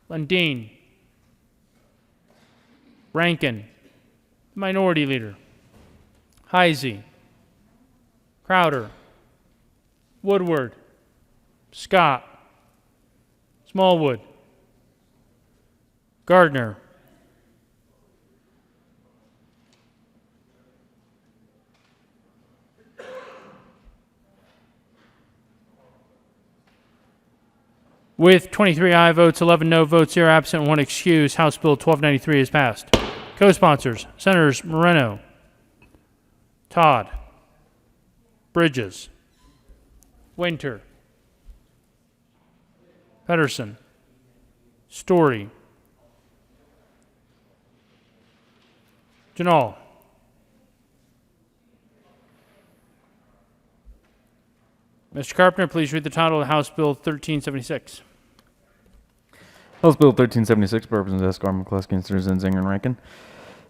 Lundin, Rankin, Minority Leader, Heisey, Crowder, Woodward, Scott, Smallwood, Gardner, with 23 aye votes, 11 no votes, 0 absent, 1 excused, House Bill 1293 is passed. Co-sponsors, Senators Moreno, Todd. Bridges. Winter. Pedersen. Story. Janal. Mr. Carpenter, please read the title of House Bill 1376. House Bill 1376 by Representatives Escar, McCluskey, and Senators Zenzinger and Rankin,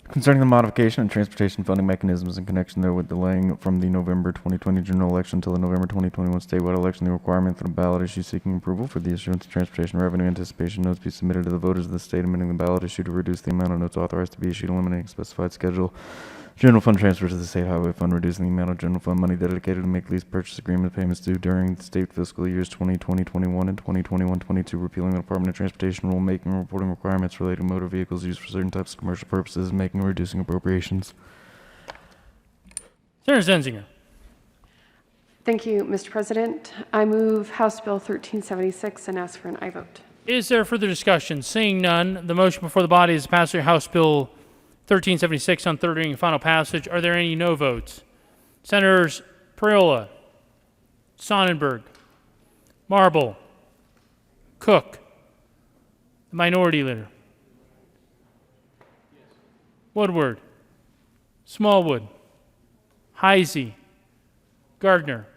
concerning the modification and transportation funding mechanisms in connection therewith delaying from the November 2020 general election until the November 2021 statewide election, the requirement that a ballot issue seeking approval for the issuance of transportation revenue anticipation notes be submitted to the voters of the state, amending the ballot issue to reduce the amount of notes authorized to be issued, eliminating specified schedule, general fund transfers to the state highway fund, reducing the amount of general fund money dedicated to make lease purchase agreement payments due during the state fiscal years 2020-21 and 2021-22, repealing the Department of Transportation rulemaking and reporting requirements relating to motor vehicles used for certain types of commercial purposes, making and reducing appropriations. Senator Zenzinger. Thank you, Mr. President. I move House Bill 1376 and ask for an aye vote. Is there further discussion? Seeing none, the motion before the body is to pass House Bill 1376 on third reading and final passage. Are there any no votes? Senators Priola, Sonnenberg, Marble, Cook, the Minority Leader, Woodward, Smallwood, Heisey, Gardner,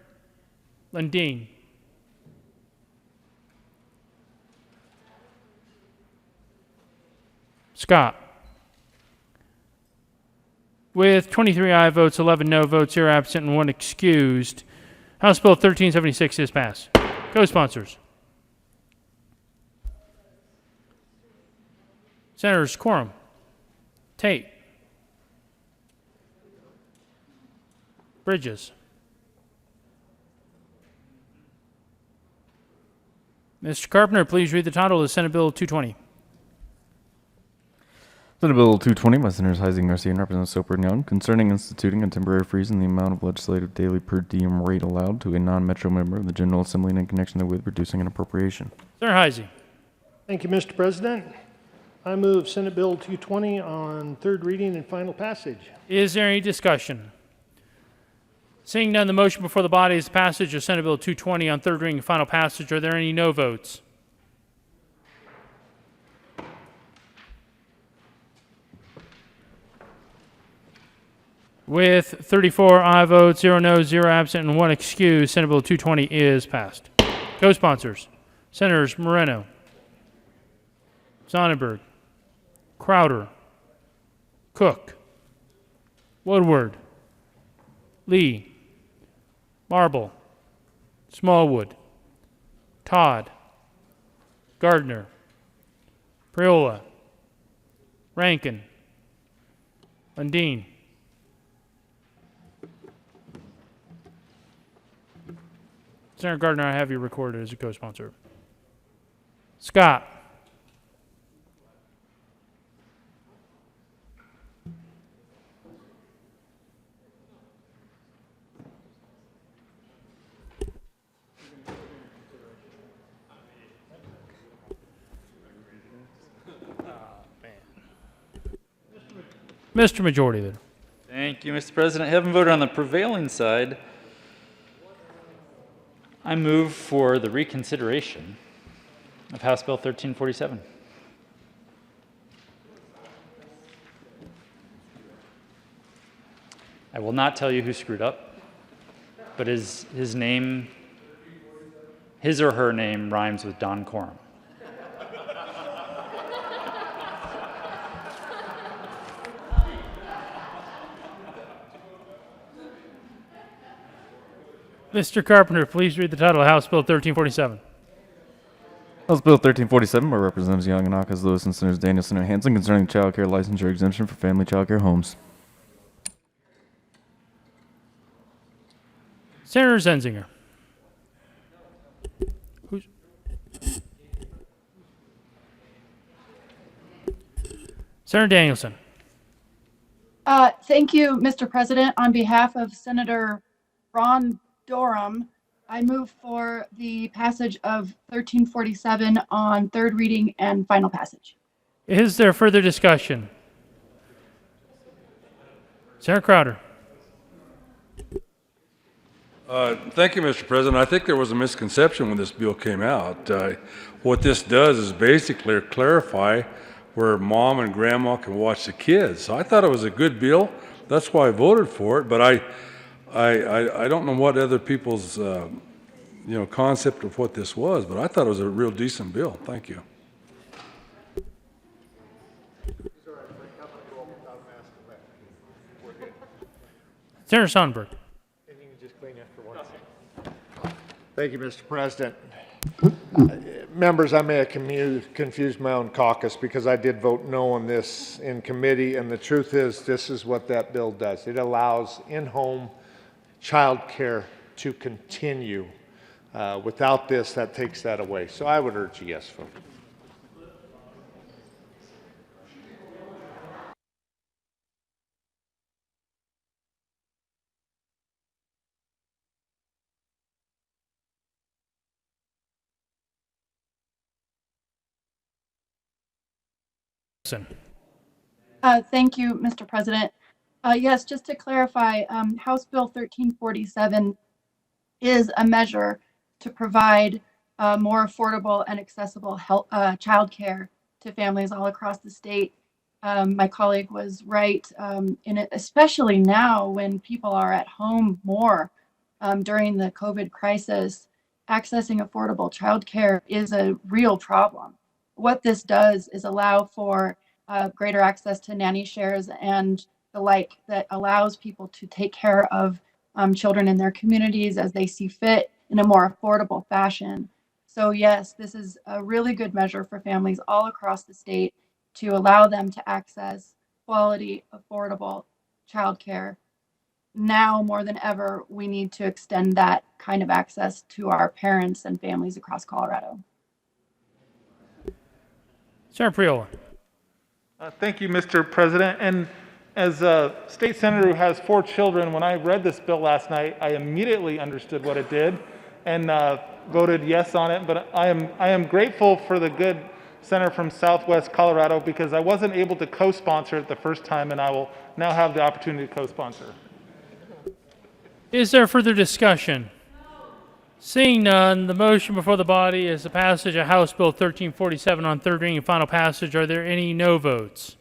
Lundin. Scott. With 23 aye votes, 11 no votes, 0 absent, and 1 excused, House Bill 1376 is passed. Co-sponsors. Senators Quorum, Tate, Bridges, Mr. Carpenter, please read the title of Senate Bill 220. Senate Bill 220 by Senators Heising, Garcia, and Representative Soper and Young, concerning instituting a temporary freeze in the amount of legislative daily per diem rate allowed to a non-metro member of the General Assembly and in connection therewith reducing an appropriation. Senator Heisey. Thank you, Mr. President. I move Senate Bill 220 on third reading and final passage. Is there any discussion? Seeing none, the motion before the body is the passage of Senate Bill 220 on third reading and final passage. Are there any no votes? With 34 aye votes, 0 no's, 0 absent, and 1 excused, Senate Bill 220 is passed. Co-sponsors, Senators Moreno, Sonnenberg, Crowder, Cook, Woodward, Lee, Marble, Smallwood, Todd, Gardner, Priola, Rankin, Lundin. Senator Gardner, I have you recorded as a co-sponsor. Scott. Mr. Majority Leader. Thank you, Mr. President. Having voted on the prevailing side, I move for the reconsideration of House Bill 1347. I will not tell you who screwed up, but his or her name rhymes with Don Quorum. Mr. Carpenter, please read the title of House Bill 1347. House Bill 1347 by Representatives Young and Akers Lewis and Senators Danielson and Hansen, concerning child care licensure exemption for family child care homes. Senator Zenzinger. Senator Danielson. Thank you, Mr. President. On behalf of Senator Ron Durham, I move for the passage of 1347 on third reading and final passage. Is there further discussion? Senator Crowder. Thank you, Mr. President. I think there was a misconception when this bill came out. What this does is basically clarify where mom and grandma can watch the kids. So I thought it was a good bill. That's why I voted for it. But I don't know what other people's concept of what this was. But I thought it was a real decent bill. Thank you. Senator Sonnenberg. Thank you, Mr. President. Members, I may have confused my own caucus because I did vote no on this in committee, and the truth is this is what that bill does. It allows in-home child care to continue. Without this, that takes that away. So I would urge a yes vote. Thank you, Mr. President. Yes, just to clarify, House Bill 1347 is a measure to provide more affordable and accessible child care to families all across the state. My colleague was right in it, especially now when people are at home more during the COVID crisis. Accessing affordable child care is a real problem. What this does is allow for greater access to nanny shares and the like that allows people to take care of children in their communities as they see fit in a more affordable fashion. So yes, this is a really good measure for families all across the state to allow them to access quality, affordable childcare. Now more than ever, we need to extend that kind of access to our parents and families across Colorado. Senator Priola. Thank you, Mr. President. And as a state senator who has 4 children, when I read this bill last night, I immediately understood what it did and voted yes on it. But I am grateful for the good senator from Southwest Colorado because I wasn't able to co-sponsor it the first time, and I will now have the opportunity to co-sponsor. Is there further discussion? Seeing none, the motion before the body is the passage of House Bill 1347 on third reading and final passage. Are there any no votes?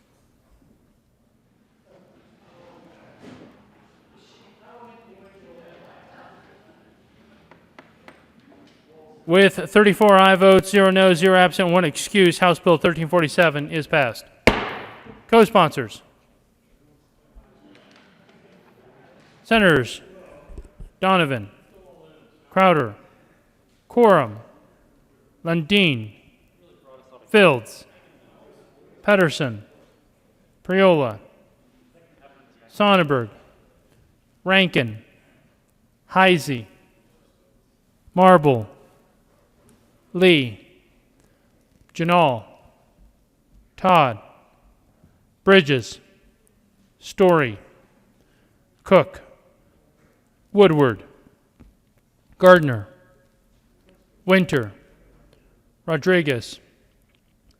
With 34 aye votes, 0 no, 0 absent, 1 excuse, House Bill 1347 is passed. Co-sponsors. Senators Donovan, Crowder, Quorum, Lundin, Fields, Pedersen, Priola, Sonnenberg, Rankin, Heisey, Marble, Lee, Janal, Todd, Bridges, Story, Cook, Woodward, Gardner, Winter, Rodriguez,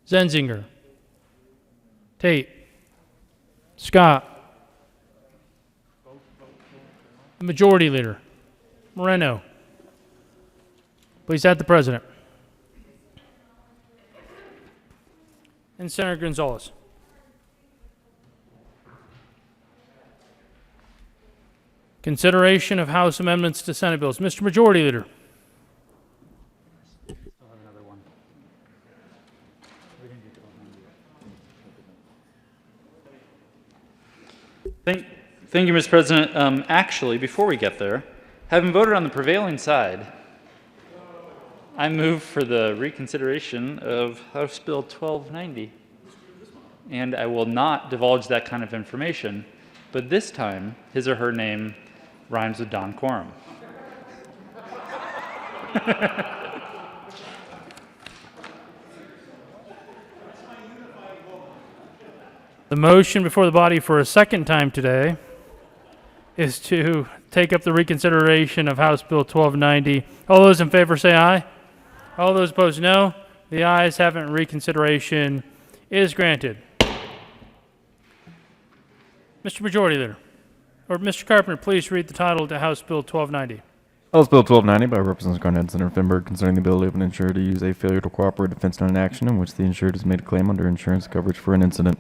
Zenzinger, Tate, Scott, the Majority Leader, Moreno. Please add the President. And Senator Gonzalez. Consideration of House amendments to Senate bills. Mr. Majority Leader. Thank you, Mr. President. Actually, before we get there, having voted on the prevailing side, I move for the reconsideration of House Bill 1290. And I will not divulge that kind of information, but this time, his or her name rhymes with Don Quorum. The motion before the body for a second time today is to take up the reconsideration of House Bill 1290. All those in favor say aye. All those opposed, no. The ayes have it. Reconsideration is granted. Mr. Majority Leader, or Mr. Carpenter, please read the title to House Bill 1290. House Bill 1290 by Representatives Garnett and Senator Finberg concerning the ability of an insurer to use a failure to cooperate defense in an action in which the insured has made a claim under insurance coverage for an incident.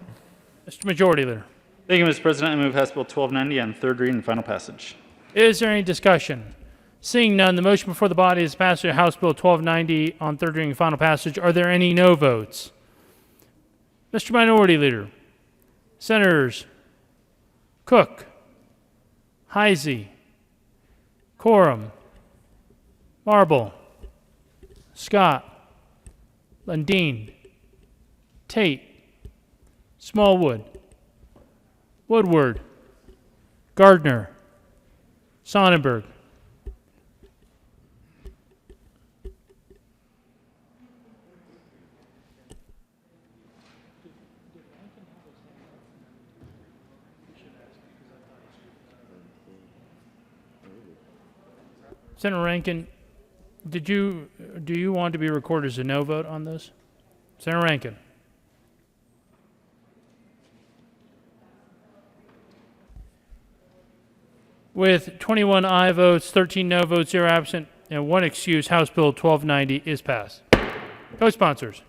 Mr. Majority Leader. Thank you, Mr. President. I move House Bill 1290 on third reading and final passage. Is there any discussion? Seeing none, the motion before the body is passage of House Bill 1290 on third reading and final passage. Are there any no votes? Mr. Minority Leader. Senators Cook, Heisey, Coram, Marble, Scott, Lundeen, Tate, Smallwood, Woodward, Gardner, Sonnenberg. Senator Rankin, do you want to be recorded as a no vote on this? Senator Rankin. With 21 aye votes, 13 no votes, 0 absent, and 1 excuse, House Bill 1290 is passed. Co-sponsors.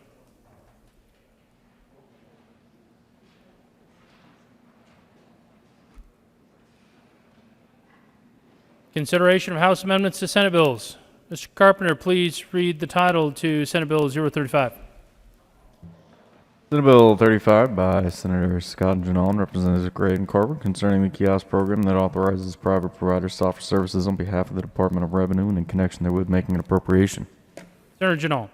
Consideration of House amendments to Senate bills. Mr. Carpenter, please read the title to Senate Bill 035. Senate Bill 35 by Senator Scott and Janal, Representatives Gray and Corbett, concerning the kiosk program that authorizes private providers software services on behalf of the Department of Revenue and in connection therewith making an appropriation. Senator Janal.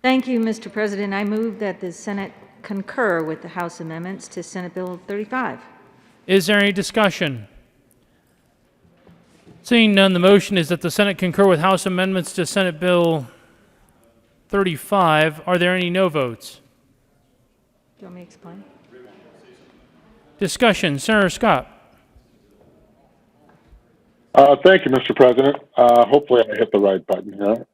Thank you, Mr. President. I move that the Senate concur with the House amendments to Senate Bill 35. Is there any discussion? Seeing none, the motion is that the Senate concur with House amendments to Senate Bill 35. Are there any no votes? Do you want me to explain? Discussion. Senator Scott. Thank you, Mr. President. Hopefully I hit the right button here.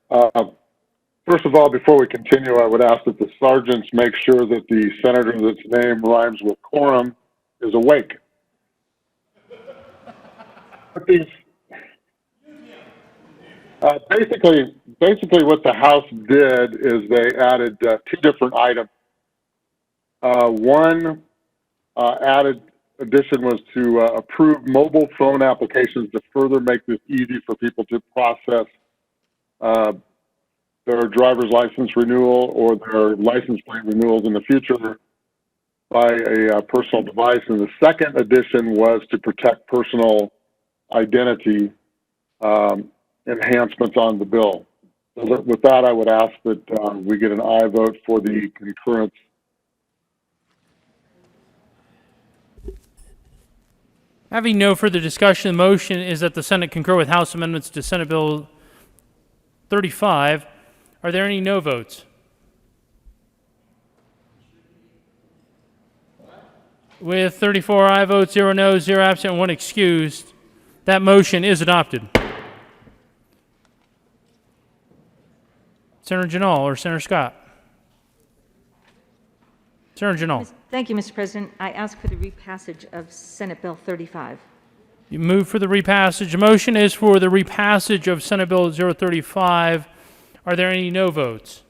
First of all, before we continue, I would ask that the sergeants make sure that the senator that's name rhymes with quorum is awake. Basically what the House did is they added 2 different items. One added addition was to approve mobile phone applications to further make this easy for people to process their driver's license renewal or their license plate renewals in the future by a personal device. And the second addition was to protect personal identity enhancements on the bill. So with that, I would ask that we get an aye vote for the concurrence. Having no further discussion, the motion is that the Senate concur with House amendments to Senate Bill 35. Are there any no votes? With 34 aye votes, 0 noes, 0 absent, and 1 excused, that motion is adopted. Senator Janal or Senator Scott? Senator Janal. Thank you, Mr. President. I ask for the repassage of Senate Bill 35. You move for the repassage. The motion is for the repassage of Senate Bill 035. Are there any no votes?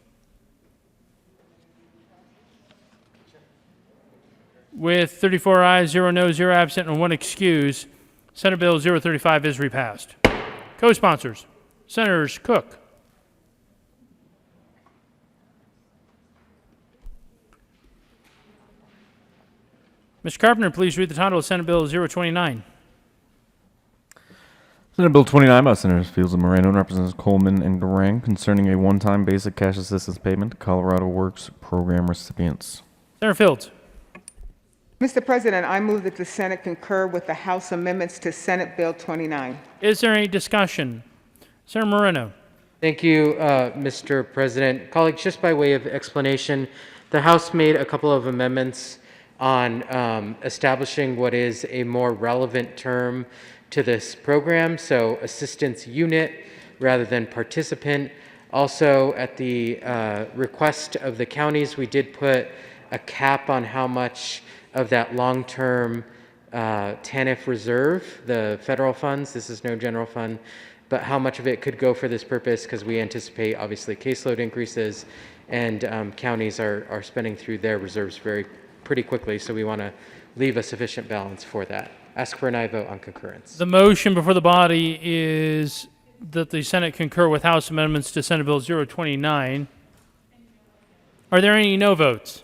With 34 ayes, 0 noes, 0 absent, and 1 excuse, Senate Bill 035 is repassed. Co-sponsors, Senators Cook, Mr. Carpenter, please read the title of Senate Bill 029. Senate Bill 29 by Senators Fields and Moreno and Representatives Coleman and Garang concerning a one-time basic cash assistance payment to Colorado Works program recipients. Senator Fields. Mr. President, I move that the Senate concur with the House amendments to Senate Bill 29. Is there any discussion? Senator Moreno. Thank you, Mr. President. Colleagues, just by way of explanation, the House made a couple of amendments on establishing what is a more relevant term to this program, so assistance unit rather than participant. Also, at the request of the counties, we did put a cap on how much of that long-term TANF reserve, the federal funds, this is no general fund, but how much of it could go for this purpose, because we anticipate obviously caseload increases, and counties are spending through their reserves pretty quickly, so we want to leave a sufficient balance for that. Ask for an aye vote on concurrence. The motion before the body is that the Senate concur with House amendments to Senate Bill 029. Are there any no votes?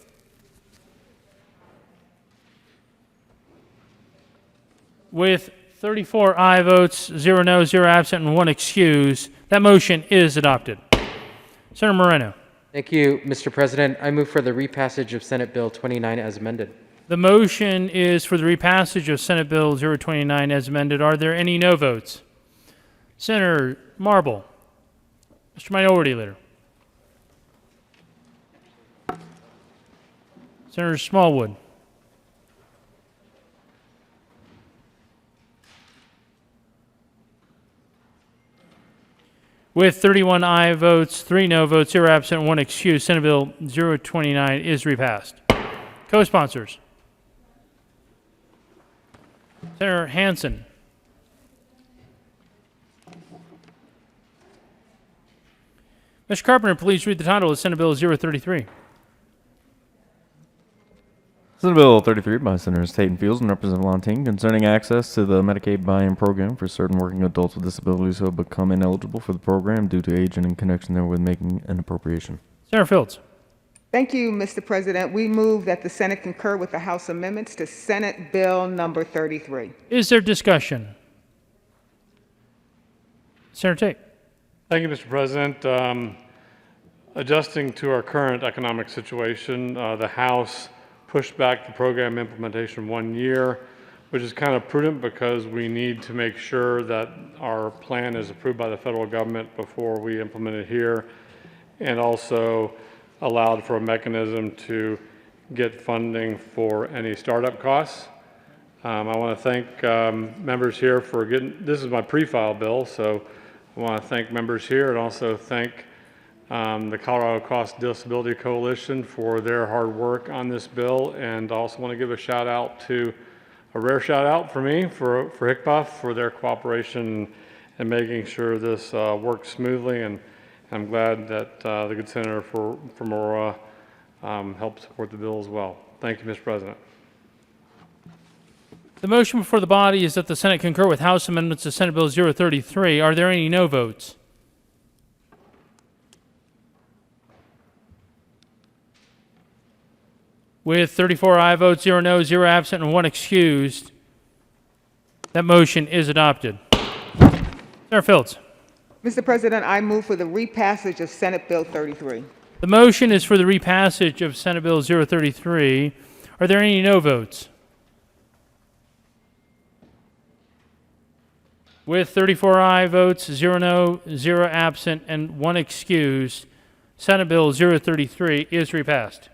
With 34 aye votes, 0 no, 0 absent, and 1 excuse, that motion is adopted. Senator Moreno. Thank you, Mr. President. I move for the repassage of Senate Bill 29 as amended. The motion is for the repassage of Senate Bill 029 as amended. Are there any no votes? Senator Marble. Mr. Minority Leader. Senator Smallwood. With 31 aye votes, 3 no votes, 0 absent, 1 excuse, Senate Bill 029 is repassed. Co-sponsors. Senator Hansen. Mr. Carpenter, please read the title of Senate Bill 033. Senate Bill 33 by Senators Tate and Fields and Representative Fontaine concerning access to the Medicaid buy-in program for certain working adults with disabilities who have become ineligible for the program due to age and in connection therewith making an appropriation. Senator Fields. Thank you, Mr. President. We move that the Senate concur with the House amendments to Senate Bill number 33. Is there discussion? Senator Tate. Thank you, Mr. President. Adjusting to our current economic situation, the House pushed back the program implementation 1 year, which is kind of prudent because we need to make sure that our plan is approved by the federal government before we implement it here, and also allowed for a mechanism to get funding for any startup costs. I want to thank members here for getting, this is my pre-file bill, so I want to thank members here and also thank the Colorado Cost Disability Coalition for their hard work on this bill, and I also want to give a shout out to, a rare shout out for me, for HICPA, for their cooperation and making sure this works smoothly, and I'm glad that the good Senator from Aurora helped support the bill as well. Thank you, Mr. President. The motion before the body is that the Senate concur with House amendments to Senate Bill 033. Are there any no votes? With 34 aye votes, 0 no, 0 absent, and 1 excused, that motion is adopted. Senator Fields. Mr. President, I move for the repassage of Senate Bill 33. The motion is for the repassage of Senate Bill 033. Are there any no votes? With 34 aye votes, 0 no, 0 absent, and 1 excused, Senate Bill 033 is repassed.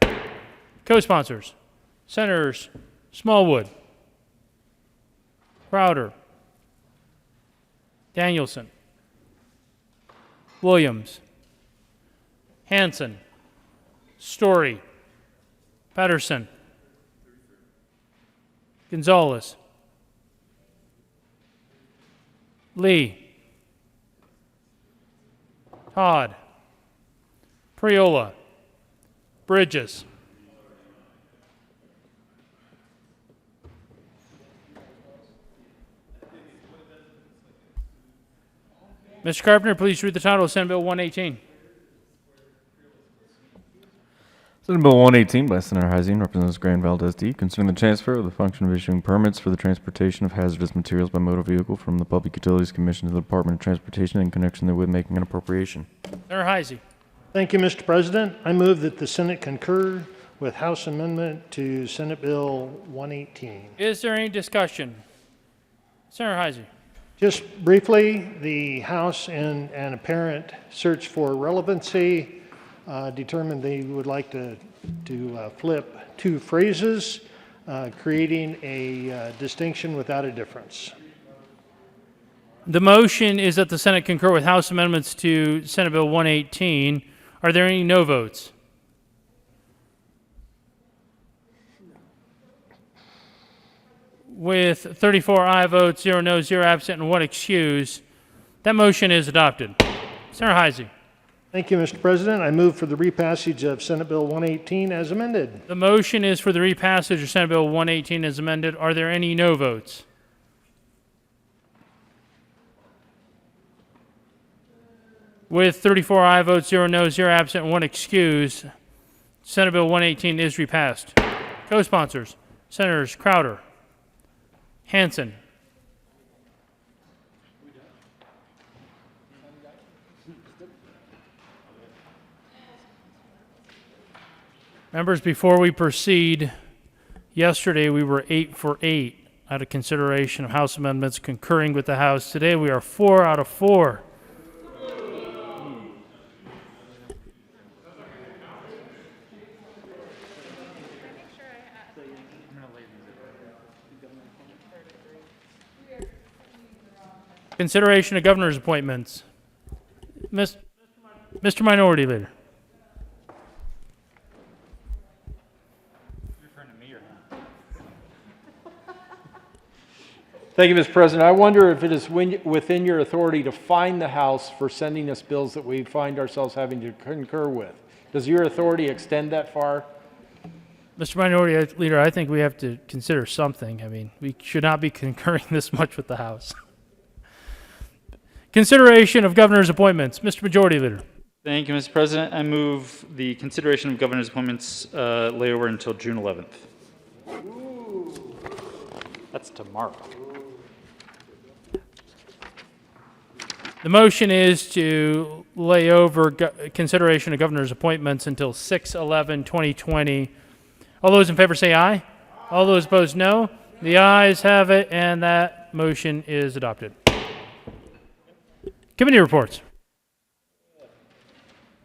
Co-sponsors, Senators Smallwood, Crowder, Danielson, Williams, Hansen, Story, Patterson, Gonzalez, Lee, Todd, Priola, Bridges, Mr. Carpenter, please read the title of Senate Bill 118. Senate Bill 118 by Senator Heising, Representatives Grand Valdez D, concerning the transfer of the function of issuing permits for the transportation of hazardous materials by motor vehicle from the Public Utilities Commission to the Department of Transportation in connection therewith making an appropriation. Senator Heisey. Thank you, Mr. President. I move that the Senate concur with House amendment to Senate Bill 118. Is there any discussion? Senator Heisey. Just briefly, the House, in an apparent search for relevancy, determined they would like to flip two phrases, creating a distinction without a difference. The motion is that the Senate concur with House amendments to Senate Bill 118. Are there any no votes? With 34 aye votes, 0 no, 0 absent, and 1 excuse, That motion is adopted. Senator Heisey. Thank you, Mr. President. I move for the repassage of Senate Bill 118 as amended. The motion is for the repassage of Senate Bill 118 as amended. Are there any no votes? With 34 aye votes, 0 no, 0 absent, and 1 excuse, Senate Bill 118 is repassed. Co-sponsors, Senators Crowder, Hansen, members, before we proceed, yesterday we were 8 for 8 out of consideration of House amendments concurring with the House. Today we are 4 out of 4. Consideration of governor's appointments. Mr. Minority Leader. Thank you, Mr. President. I wonder if it is within your authority to fine the House for sending us bills that we find ourselves having to concur with. Does your authority extend that far? Mr. Minority Leader, I think we have to consider something. I mean, we should not be concurring this much with the House. Consideration of governor's appointments. Mr. Majority Leader. Thank you, Mr. President. I move the consideration of governor's appointments lay over until June 11th. That's tomorrow. The motion is to lay over consideration of governor's appointments until 6/11/2020. All those in favor say aye. All those opposed, no. The ayes have it, and that motion is adopted. Committee reports.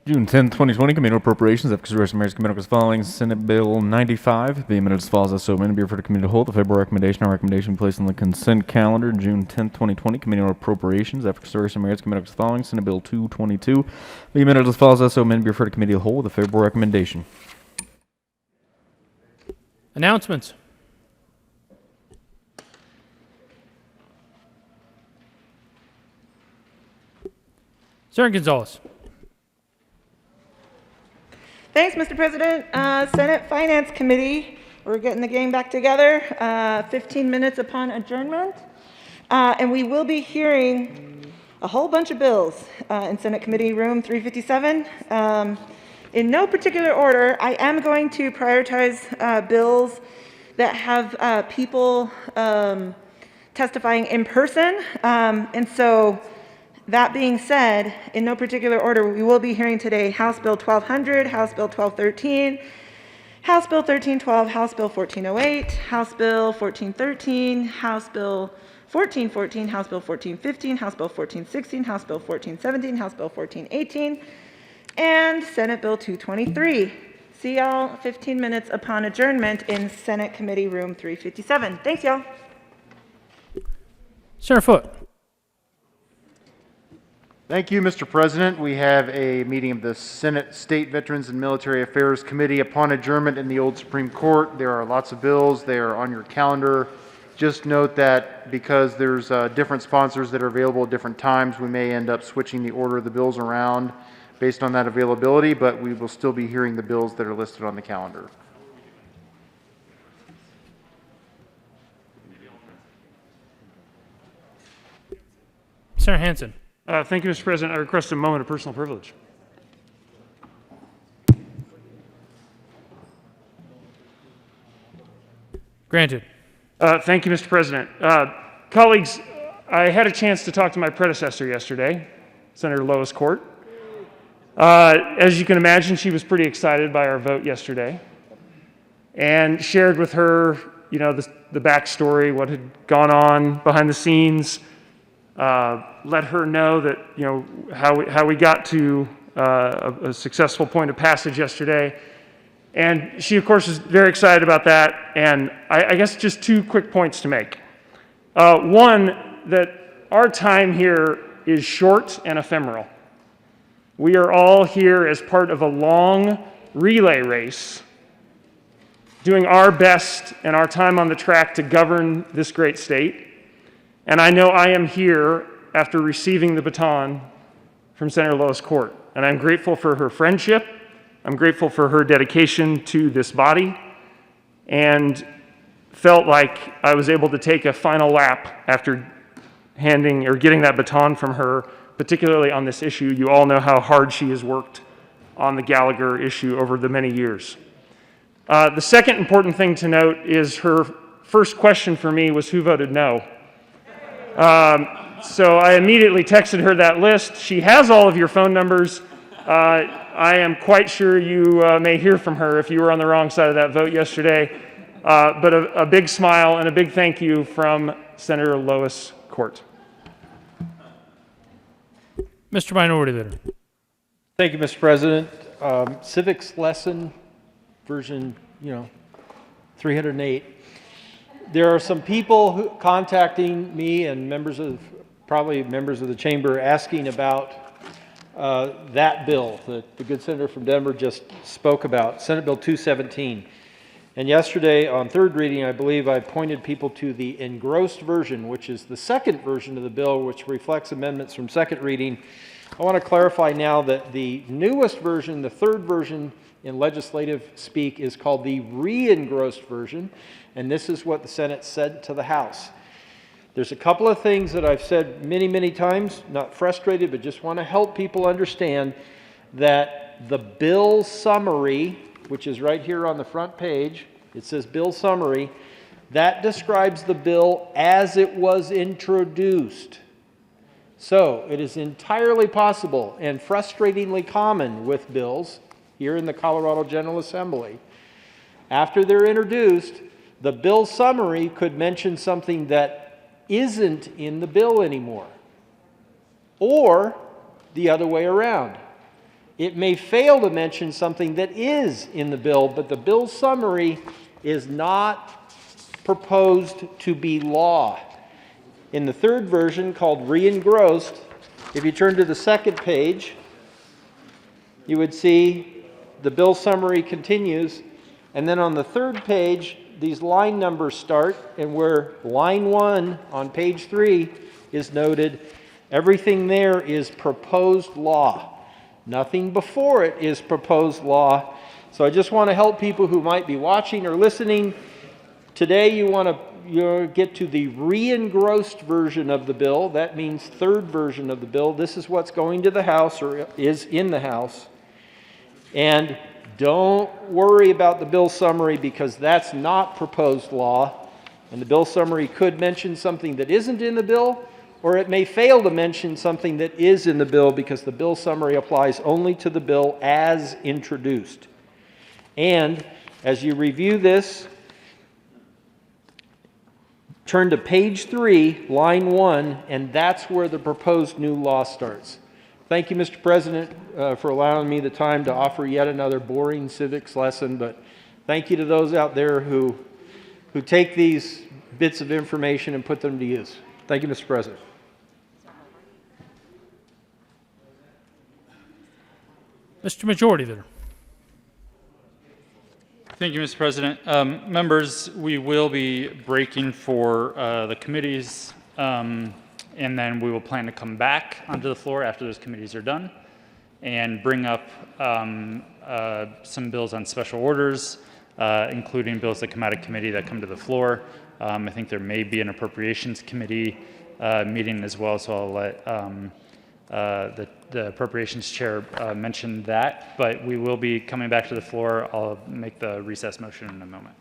June 10, 2020, Committee on Appropriations. After consideration, Mayor's Committee as following: Senate Bill 95, being amended as follows as so amended, be referred to Committee to hold. The favorable recommendation on recommendation placed on the consent calendar. June 10, 2020, Committee on Appropriations. After consideration, Mayor's Committee as following: Senate Bill 222, being amended as follows as so amended, be referred to Committee to hold with a favorable recommendation. Announcements. Senator Gonzalez. Thanks, Mr. President. Senate Finance Committee, we're getting the gang back together, 15 minutes upon adjournment. And we will be hearing a whole bunch of bills in Senate Committee Room 357. In no particular order, I am going to prioritize bills that have people testifying in person. And so, that being said, in no particular order, we will be hearing today House Bill 1200, House Bill 1213, House Bill 1312, House Bill 1408, House Bill 1413, House Bill 1414, House Bill 1415, House Bill 1416, House Bill 1417, House Bill 1418, and Senate Bill 223. See y'all 15 minutes upon adjournment in Senate Committee Room 357. Thanks, y'all. Senator Foote. Thank you, Mr. President. We have a meeting of the Senate State Veterans and Military Affairs Committee upon adjournment in the old Supreme Court. There are lots of bills. They are on your calendar. Just note that because there's different sponsors that are available at different times, we may end up switching the order of the bills around based on that availability, but we will still be hearing the bills that are listed on the calendar. Senator Hansen. Thank you, Mr. President. I request a moment of personal privilege. Granted. Thank you, Mr. President. Colleagues, I had a chance to talk to my predecessor yesterday, Senator Lois Court. As you can imagine, she was pretty excited by our vote yesterday and shared with her, you know, the backstory, what had gone on behind the scenes. Let her know that, you know, how we got to a successful point of passage yesterday. And she, of course, is very excited about that. And I guess just two quick points to make. One, that our time here is short and ephemeral. We are all here as part of a long relay race, doing our best and our time on the track to govern this great state. And I know I am here after receiving the baton from Senator Lois Court. And I'm grateful for her friendship. I'm grateful for her dedication to this body, and felt like I was able to take a final lap after getting that baton from her, particularly on this issue. You all know how hard she has worked on the Gallagher issue over the many years. The second important thing to note is her first question for me was, who voted no? So I immediately texted her that list. She has all of your phone numbers. I am quite sure you may hear from her if you were on the wrong side of that vote yesterday. But a big smile and a big thank you from Senator Lois Court. Mr. Minority Leader. Thank you, Mr. President. Civics lesson version, 308. There are some people contacting me and probably members of the chamber asking about that bill that the good senator from Denver just spoke about, Senate Bill 217. And yesterday on third reading, I believe I pointed people to the engrossed version, which is the second version of the bill, which reflects amendments from second reading. I want to clarify now that the newest version, the third version in legislative speak, is called the re-engrossed version, and this is what the Senate said to the House. There's a couple of things that I've said many, many times, not frustrated, but just want to help people understand that the bill summary, which is right here on the front page, it says bill summary, that describes the bill as it was introduced. So it is entirely possible and frustratingly common with bills here in the Colorado General Assembly. After they're introduced, the bill summary could mention something that isn't in the bill anymore, or the other way around. It may fail to mention something that is in the bill, but the bill summary is not proposed to be law. In the third version, called re-engrossed, if you turn to the second page, you would see the bill summary continues, and then on the third page, these line numbers start, and where line 1 on page 3 is noted, everything there is proposed law. Nothing before it is proposed law. So I just want to help people who might be watching or listening. Today you want to get to the re-engrossed version of the bill. That means third version of the bill. This is what's going to the House, or is in the House. And don't worry about the bill summary, because that's not proposed law. And the bill summary could mention something that isn't in the bill, or it may fail to mention something that is in the bill, because the bill summary applies only to the bill as introduced. And as you review this, turn to page 3, line 1, and that's where the proposed new law starts. Thank you, Mr. President, for allowing me the time to offer yet another boring civics lesson, but thank you to those out there who take these bits of information and put them to use. Thank you, Mr. President. Mr. Majority Leader. Thank you, Mr. President. Members, we will be breaking for the committees, and then we will plan to come back onto the floor after those committees are done and bring up some bills on special orders, including bills that come out of committee that come to the floor. I think there may be an appropriations committee meeting as well, so I'll let the appropriations chair mention that, but we will be coming back to the floor. I'll make the recess motion in a moment.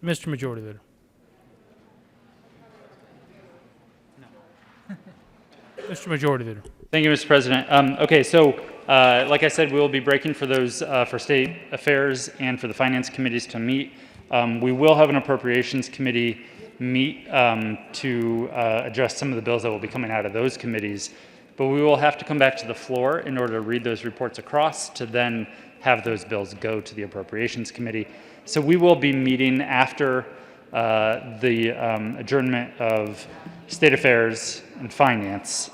Mr. Majority Leader. Mr. Majority Leader. Thank you, Mr. President. Okay, so Like I said, we will be breaking for those for state affairs and for the finance committees to meet. We will have an appropriations committee meet to address some of the bills that will be coming out of those committees. But we will have to come back to the floor in order to read those reports across to then have those bills go to the appropriations committee. So we will be meeting after the adjournment of state affairs and finance.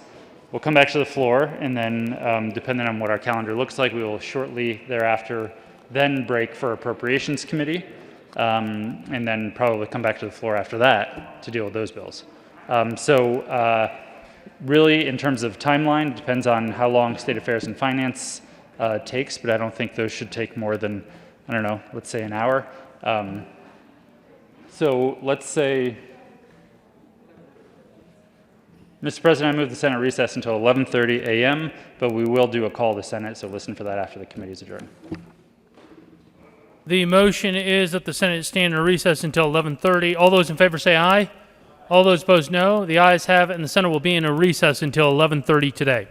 We'll come back to the floor, and then depending on what our calendar looks like, we will shortly thereafter then break for appropriations committee, and then probably come back to the floor after that to deal with those bills. Really, in terms of timeline, it depends on how long state affairs and finance takes, but I don't think those should take more than, I don't know, let's say an hour. So let's say, Mr. President, I move the Senate recess until 11:30 a.m., but we will do a call to Senate, so listen for that after the committee's adjourned. The motion is that the Senate stand in recess until 11:30. All those in favor say aye. All those opposed no. The ayes have it, and the Senate will be in a recess until 11:30 today.